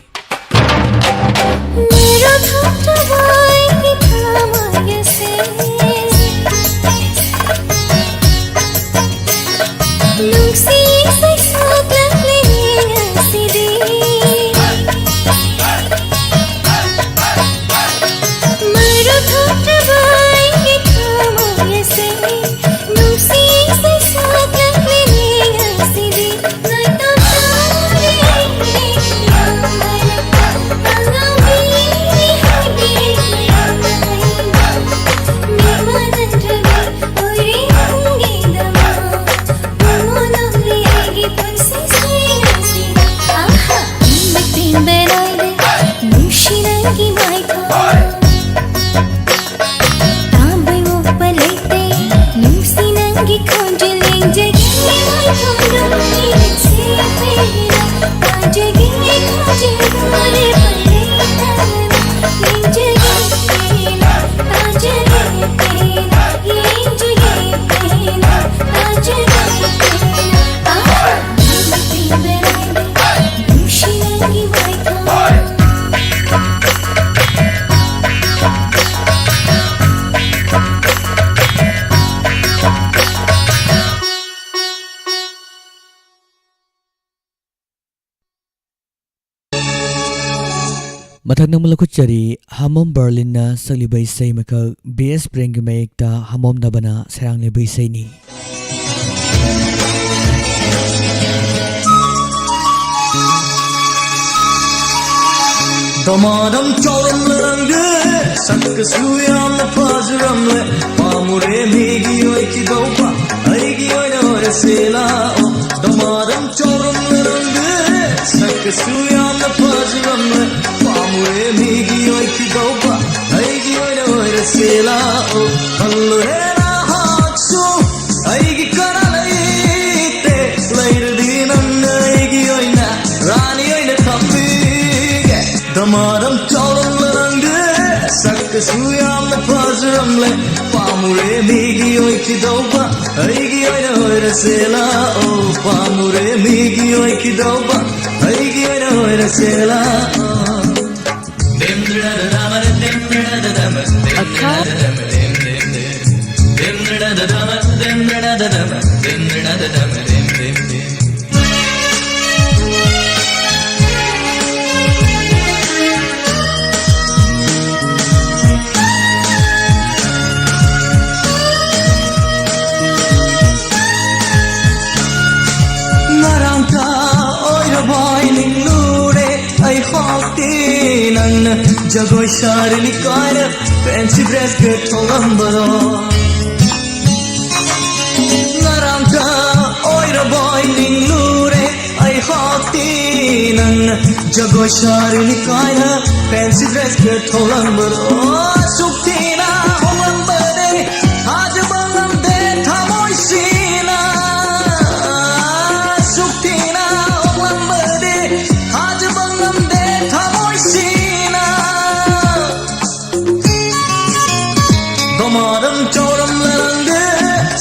Mathak nang malakut cari hamom Berlin na sakliba isai makal BS Breng mayekta hamom nabana serang liba isai ni. Damadam cholam langge sak suyam pajuram le pamure megi oi ki dopa ai gi oi na sela damadam cholam ꯁꯛꯀꯁꯨ ꯌꯥꯝꯅ ꯐꯖꯔꯝꯂꯦ ꯄꯥꯝꯃꯨꯔꯦ ꯃꯤꯒꯤ ꯑꯣꯏꯈꯤꯗꯧꯕ ꯑꯩꯒꯤ ꯑꯣꯏꯅ ꯑꯣꯏꯔꯁꯦ ꯂꯥꯛꯑꯣ ꯈꯜꯂꯨꯔꯦ ꯅꯍꯥꯛꯁꯨ ꯑꯩꯒꯤ ꯀꯅꯥ ꯂꯩꯇꯦ ꯂꯩꯔꯗꯤ ꯅꯪꯅ ꯑꯩꯒꯤ ꯑꯣꯏꯅ ꯔꯥꯅꯤ ꯑꯣꯏꯅ ꯊꯝꯕꯤꯒꯦ ꯗꯃꯥꯗꯝ ꯆꯥꯎꯔꯝꯂꯦ ꯅꯪꯗꯤ ꯁꯛꯀꯁꯨ ꯌꯥꯝꯅ ꯐꯖꯔꯝꯂꯦ ꯄꯥꯝꯃꯨꯔꯦ ꯃꯤꯒꯤ ꯑꯣꯏꯈꯤꯗꯧꯕ ꯑꯩꯒꯤ ꯑꯣꯏꯅ ꯑꯣꯏꯔꯁꯦ ꯂꯥꯛꯑꯣ ꯄꯥꯝꯃꯨꯔꯦ ꯃꯤꯒꯤ ꯑꯣꯏꯈꯤꯗꯧꯕ ꯑꯩꯒꯤ ꯑꯣꯏꯅ ꯑꯣꯏꯔꯁꯦ ꯂꯥꯛꯑꯣ Jagoy şarili kayna fancy dress get olambaro Naranta oyra boy ninglure ay hoti nan Jagoy şarili kayna fancy dress get olambaro Suktina olambare aaj bangam de thamoy sina Suktina olambare aaj bangam de thamoy sina Damaram chauramle range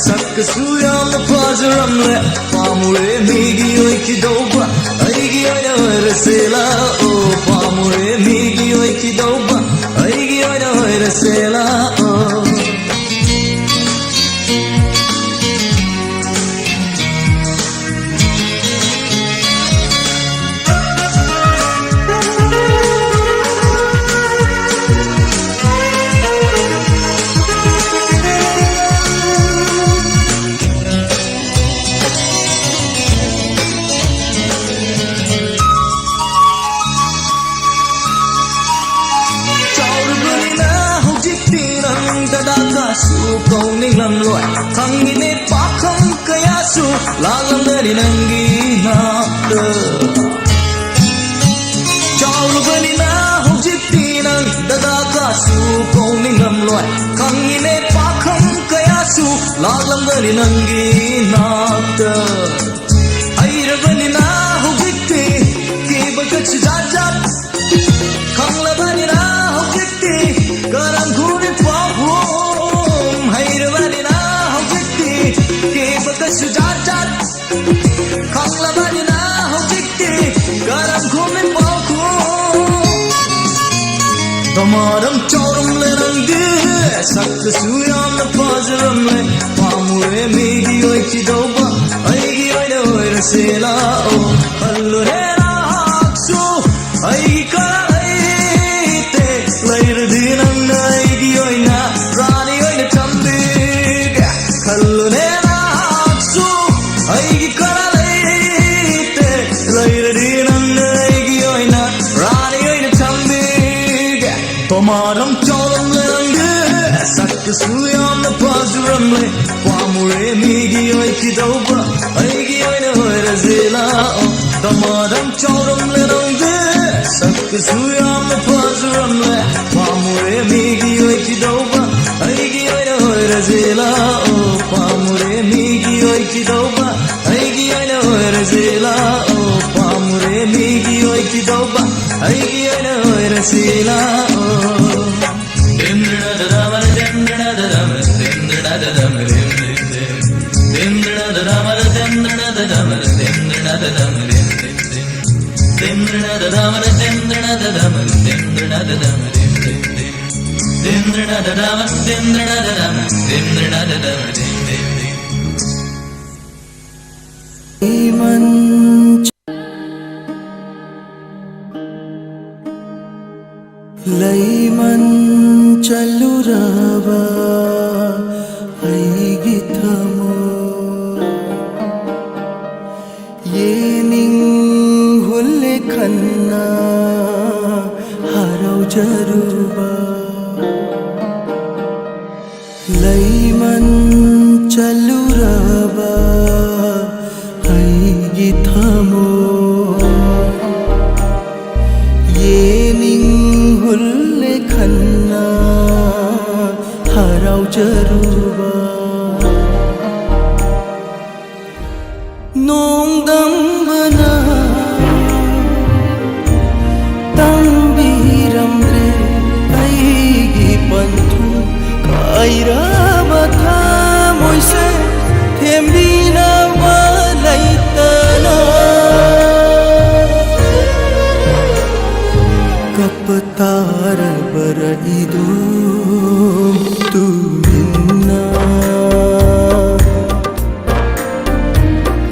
Sakkasу yamna pajaramle Paamure migi oikidauba Aigi oina oirase la'o Paamure migi oikidauba Aigi oina oirase la'o Kangine pakam kayasu lalam dari nangi nakta Chaulu bani na hujiti nang dada kasu kauningam loy Kangine pakam kayasu lalam dari nangi nakta Aira bani na hujiti kibakach jajat Kangla bani na hujiti garam guri pahum Aira bani na Sujajat Kangla bani na hojikti garam ghume pauku Damaram chauramle rangi Sakkasу yamna pajaramle Paamure migi oikidauba Aigi oina oirase la'o Hallure nahaksu Aigi kara leite Lairadi nanna aigi oina Rani oina chambige Hallure Aigi kara leite Lairadi nanna aigi oina Rani oina chambige Tomaram chauramle range Sakkasу yamna pajaramle Paamure migi oikidauba Aigi oina oirase la'o Tomaram chauramle range Sakkasу yamna pajaramle Paamure migi oikidauba Aigi oina oirase la'o Paamure migi oikidauba Aigi oina oirase la'o Paamure migi oikidauba Aigi oina oirase la'o Layman chalurava aigi thamo Yening hulle khanna harau jaruba Layman chalurava aigi thamo ꯊꯦꯝꯕꯤꯅꯕ ꯂꯩꯇꯅ ꯀꯞꯄ ꯇꯥꯔꯕꯔ ꯏꯗꯣꯝ ꯇꯨꯃꯤꯟꯅ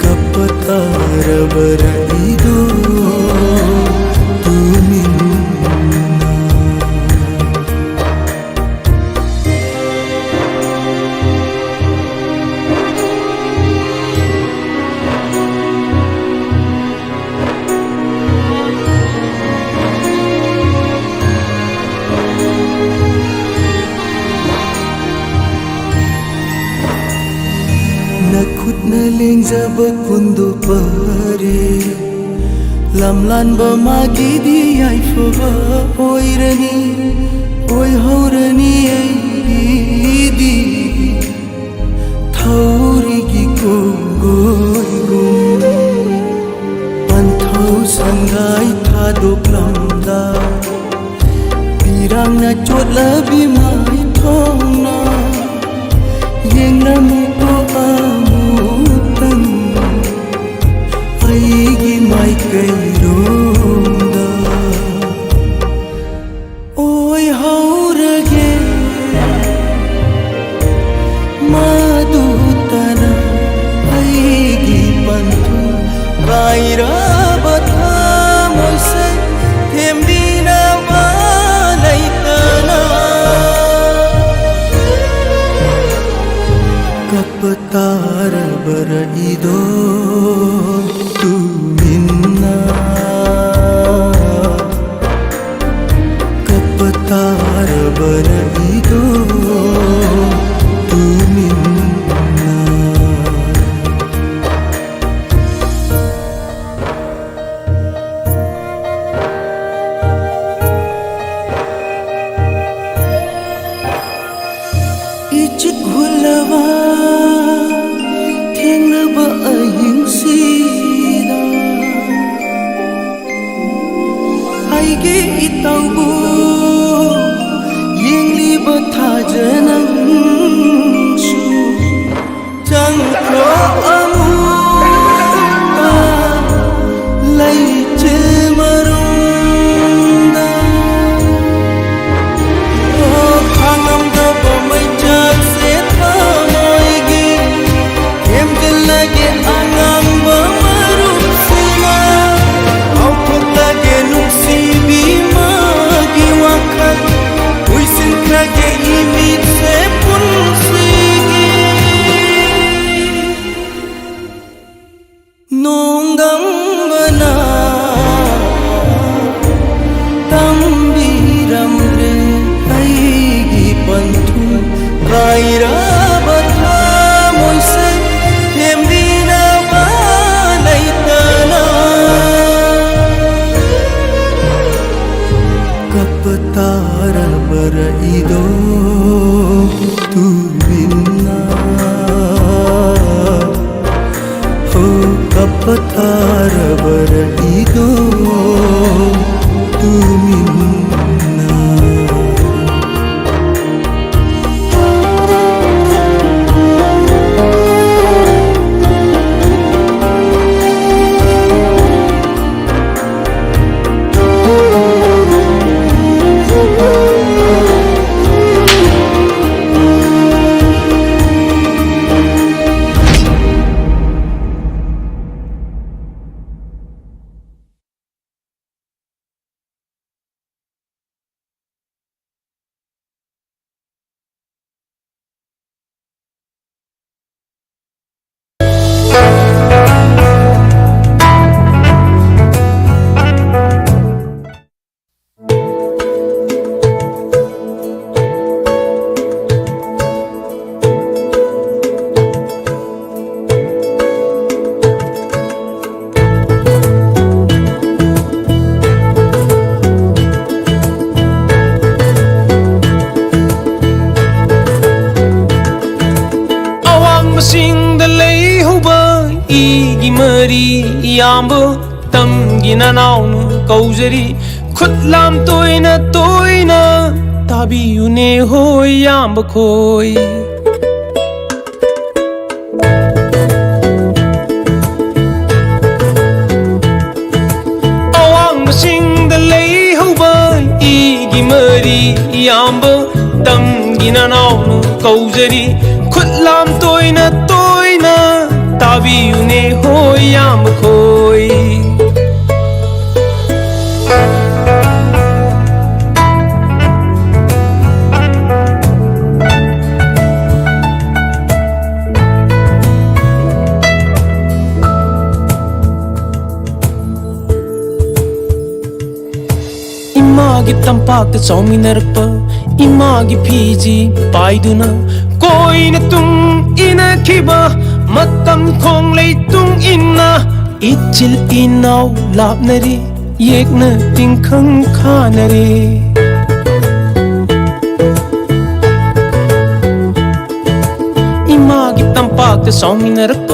ಕಪ್ಪ ತಾರಬರ ಇದೋ Nakhutna lengjaba kundu pare lamlanba magi di aifaba oirani oi haurani di thauri gi kongoi gum panthau sangai thadok lamda pirang na chotla bi mai thongna yengna mi ko amutan aigi mai kaironda oi haurage madutana aigi panthu kaira batha moise thembina balaitana kaptar bara ido tuminna kaptar bara ido tuminna ichit hulawa thengnaba ahingsida aige itaubu yengliba thajanangsu changkro amuta laichil marunda o khangamdaba maijak se thamoigi hemjillage angamba marupsina authokage nungsibi magi wakhal uisinkrage imit se punsigi nongdambana tambiramre aigi panthu kaira batha moise thembina balaitana kaptara bara ido tuminna ho kaptara bara ido tuminna iyambo tamgi nanaunu kaujari khutlam toina tabiyune hoi yamba khoi ꯌꯥꯝꯕ ꯇꯝꯒꯤꯅ ꯅꯥꯎꯅ ꯀꯧꯖꯔꯤ ꯈꯨꯠꯂꯥꯝ ꯇꯣꯏꯅ ꯇꯣꯏꯅ ꯇꯥꯕꯤꯌꯨꯅꯦ ꯍꯣꯏ ꯌꯥꯝꯕ ꯈꯣꯏ 이마기 땀박다 정민하락바 이마기 피지 바이두나 꼬이나 뚱 이나 키바 맞담 콩레이 뚱 이나 이칠 이나우 랍나리 예그나 띵캉 카나리 이마기 땀박다 정민하락바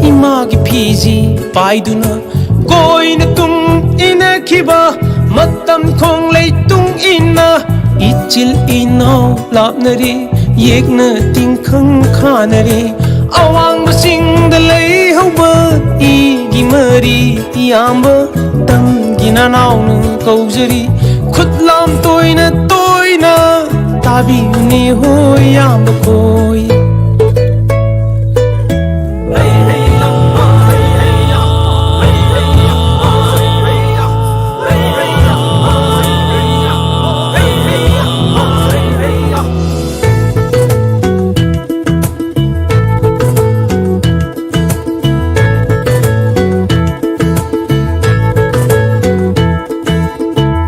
이마기 피지 바이두나 꼬이나 뚱 이나 키바 Matam khong lay tung ina Ichil inaw lapnari Yekna ting khang khanari Awang basing dalay hawba Igi mari Yamba Tam ginanaw na kauzari Khutlam toy na Tabi ni hoy yamba koy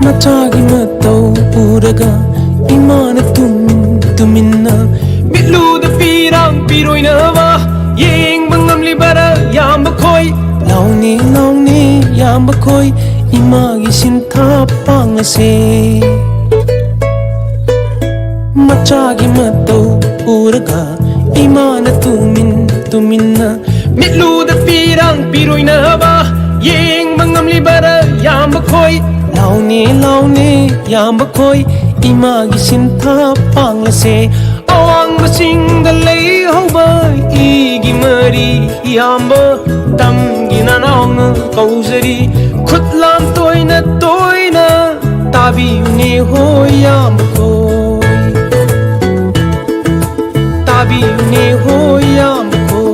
Matagi matau uraga imana tuminna mitlu da pirang piroy na ba yeng bangam libara yamba koy launi yamba koy imagi sinta pangase Matagi matau uraga imana tuminna mitlu da pirang piroy na ba yeng bangam libara yamba koy Launi yamba koy imagi sinta panglase awang basing dalay hawba igi mari yamba tamgina naong kauzari khutlam toy na tabi uni hoy yamba koy tabi uni hoy yamba koy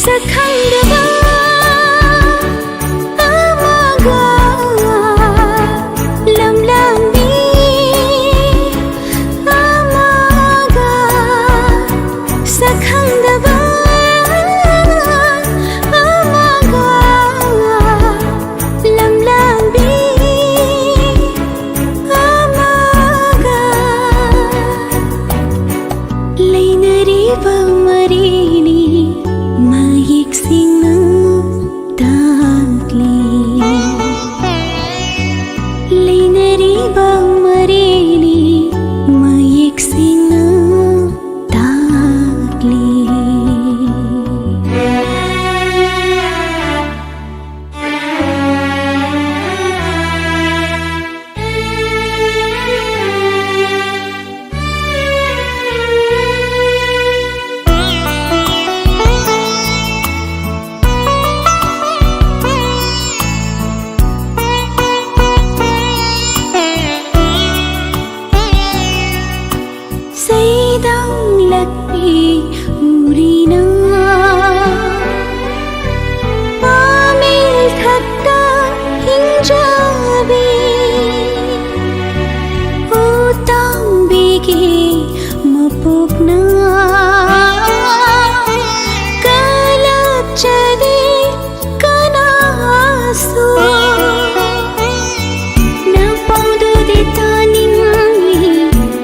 Sakang daba amaga lakpi urina pamil thakta hinjabi utang bigi mapukna kalap jadi kanasu napaudu ditaning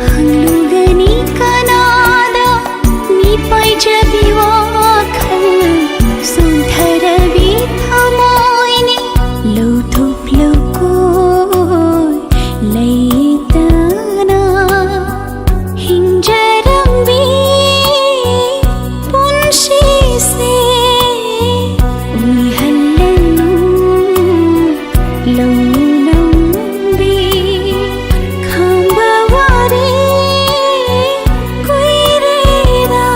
hanglugani kanada mi pai jabi wakhal suntharabi thamoini lauthuk laukoi leitana hinjarambi punshi se uihallanu launambi khambawari koireda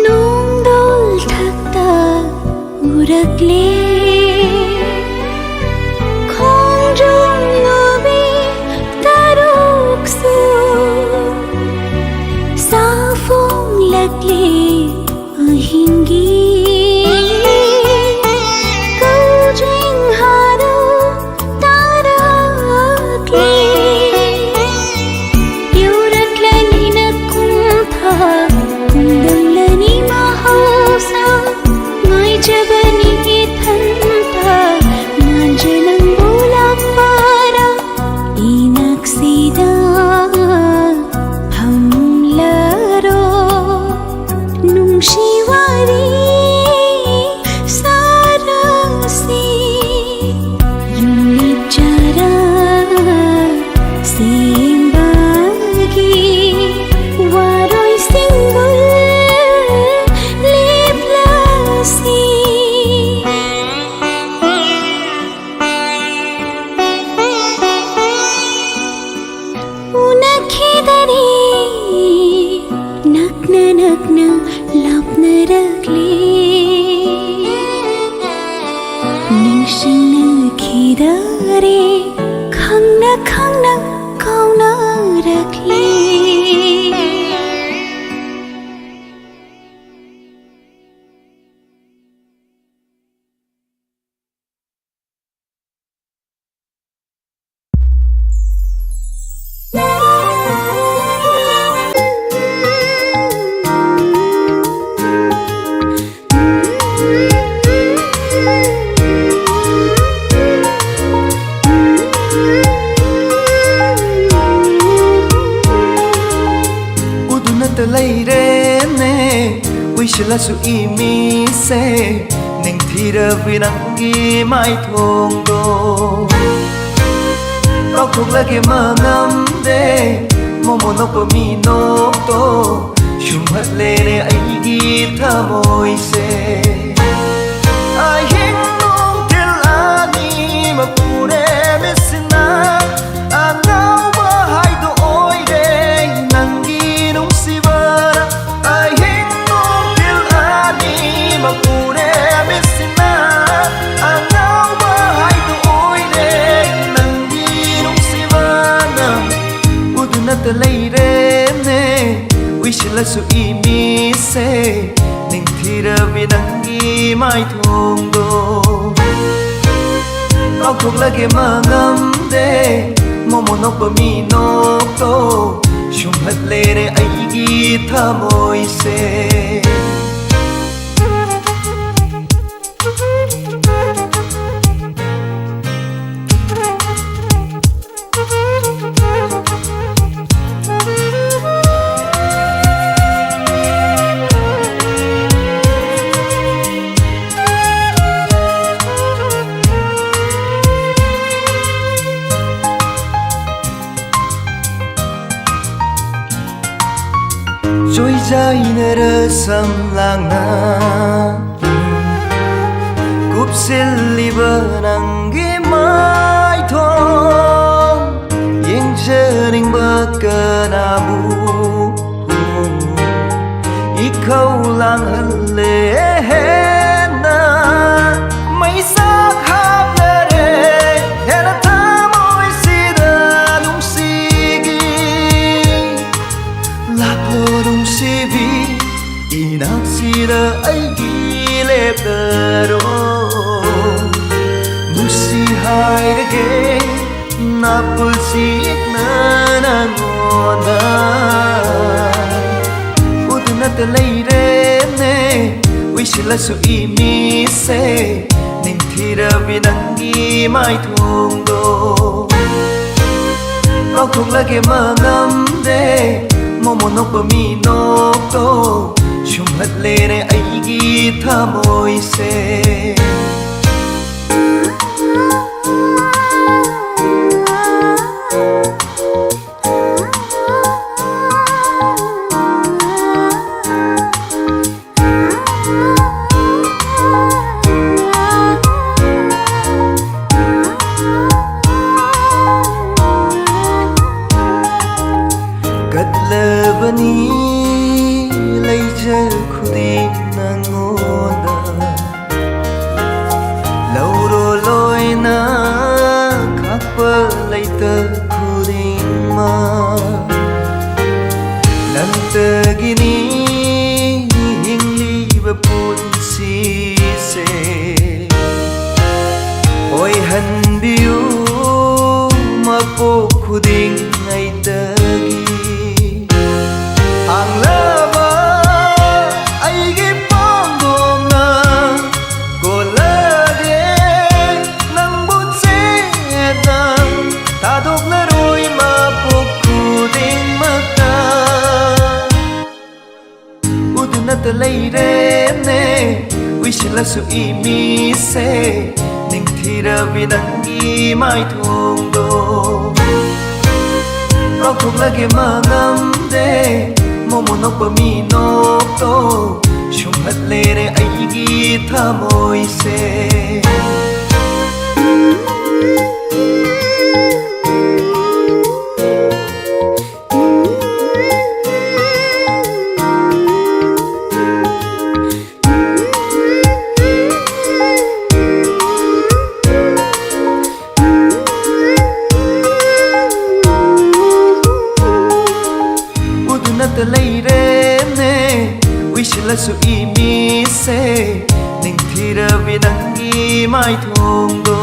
nungdol thakta urakle khongjong nubi taruksu safong lakle ahingi kaujing haro tarakle yurakle nakuntha kundamlani mahausa ngai jabani thanta manjalang bulak para inaksida hamlaro nungsiwari sarasi yunichara simbagi waroi singgul leplasi unakhidari nakna nakna lapna rakle ningsingna khidare khangna khangna kauna rakle udunata leirene wishlasu imi se ningthira vinangi mai thongdo kauthulage mangamde momonoko minokto shumhatle ne aigi thamoi se ai hinung tilani mapure misna anawa haido oire nangi nung sivara ai hinung tilani mapure misna anawa haido oire nangi nung sivana udunat leirene wishlasu imi se ningthira vinangi mai thongdo kauthulage mangamde momonoko minokto shumhatle ne aigi thamoi se trôi dài nơi rơ sầm làng na ꯅꯣꯛꯁꯤꯜꯂꯤꯕ ꯅꯪꯒꯤ ꯃꯥꯏꯊꯣꯡ ꯌꯦꯡꯖꯅꯤꯡꯕ ꯀꯅꯥꯕꯨ 이ኸꯧ ꯂꯥꯡꯍꯜꯂꯦ ꯍꯦꯟꯅ ꯃꯩꯁꯥꯛ ꯍꯥꯞꯂꯔꯦ ꯍꯦꯟꯅ ꯊꯃꯣꯏꯁꯤꯗ ꯅꯨꯡꯁꯤꯒꯤ ꯂꯥꯛꯂꯣ ꯅꯨꯡꯁꯤꯕꯤ 이낙시다 아이기 랩더로 무시하이르게 나쁘지 않아 너나 우드나트 레이레네 위실라수 이미세 닝티라비 낭기 마이통도 럭럭하게 망함대 모모녹고 미녹도 shumhatleene aigi thamoise gadlabani leija khudi nangoda lauro loina khakpa leita khudingma lantagini hingliba punsi se oi hanbiu mapo khuding aitagi ang lava aigi pangdomna golage nang butseda tadoklaroi mapokuding mata udunat leirene wishlasu imise ningthira bidangi maithongdo 럭럭하게 망함대 모모녹고 미녹도 shumhatleene 아이기 thamoise leirene wishlasu imise ningthira bidangi maithongdo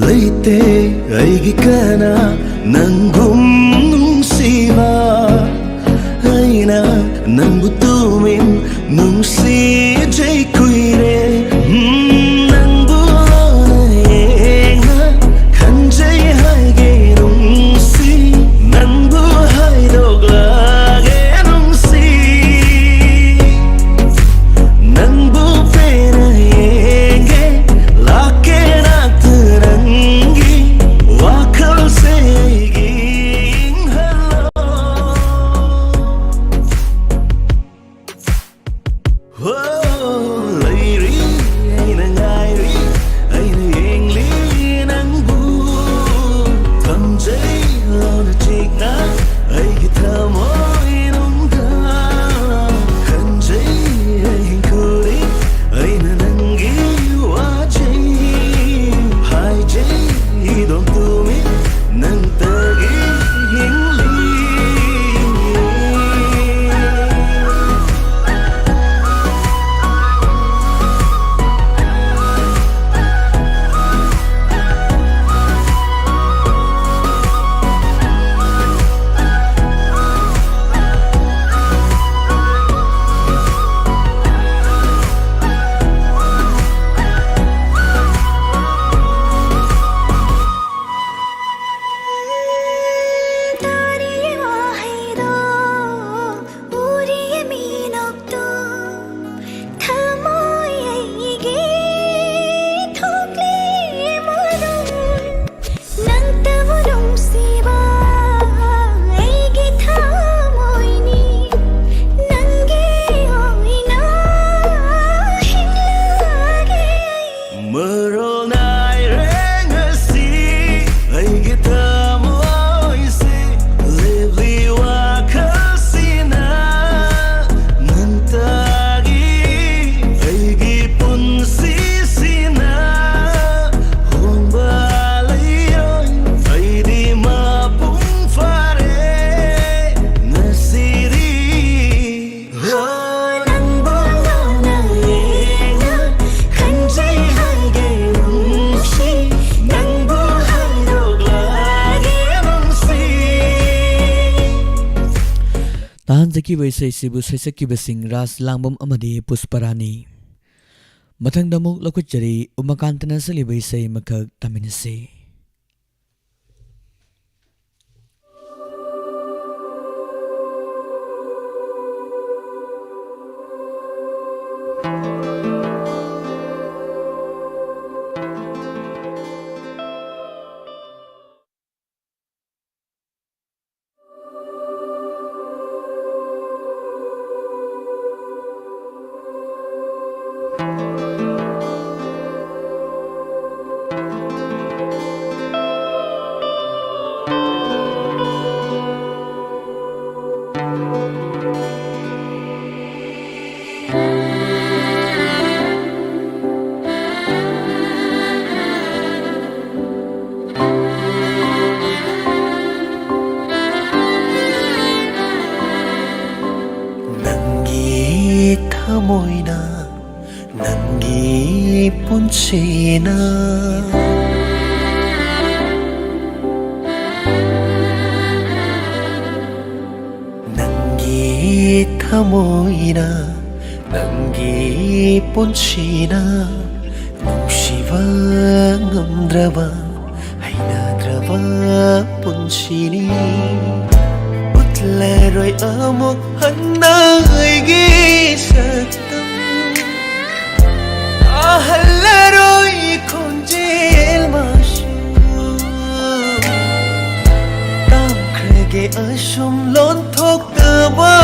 leite aigi kana nangum nungsiba aina nambutumin nungsi jay kuire nangbu Leiri aina ngairi aina yengli nangbu Tamjai lona chikna aigi thamoy nungda Kanjai ahin kuri aina nangi wajai Haijai idom tumi nang tagi hingli Tahanjaki Vaisai Sibu Saisaki Basing Ras Langbam Amadi Pusparani Mathang Damuk Lakutjari Umakantana Sali Vaisai Makhag Taminase Moina nangi punchina nangi thamoina nangi punchina nungsiba ngamdraba hainadraba punchini utlaroi amok hannaigi saktam ahallaroi konjel masu tamkrege asum lon thok taba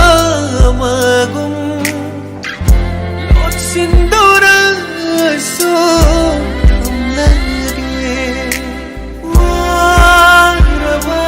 magum lot sindura so amlage waraba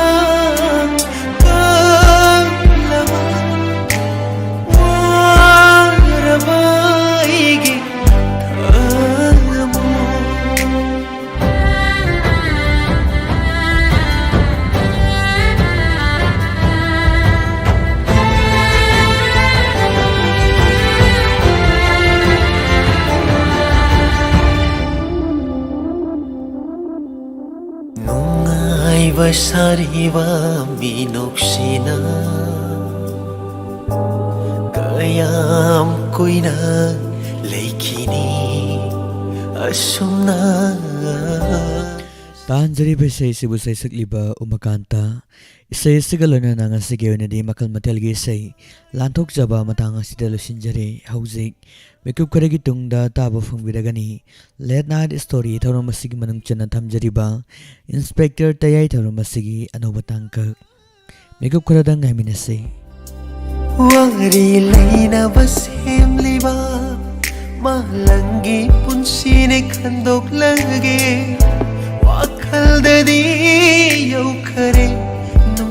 Sariwa minoksina kayam kuina leikini asumna Tahanjari Vaisai Sibu Saisak Liba Umakanta Isai Sigalona Nanga Sigayonadi Makal Matelgi Isai Lantok Jaba Matanga Sidalo Sinjare Hauzik Mekup Karagi Tungda Taba Fungbiragani Late Night Story Taro Masigi Manung Chana Tamjariba Inspector Tayay Taro Masigi Anobatangka Mekup Karadang Haminase Wari Laina Basim Liba mahalangi punsine khandok lage wakhaldadi yau khare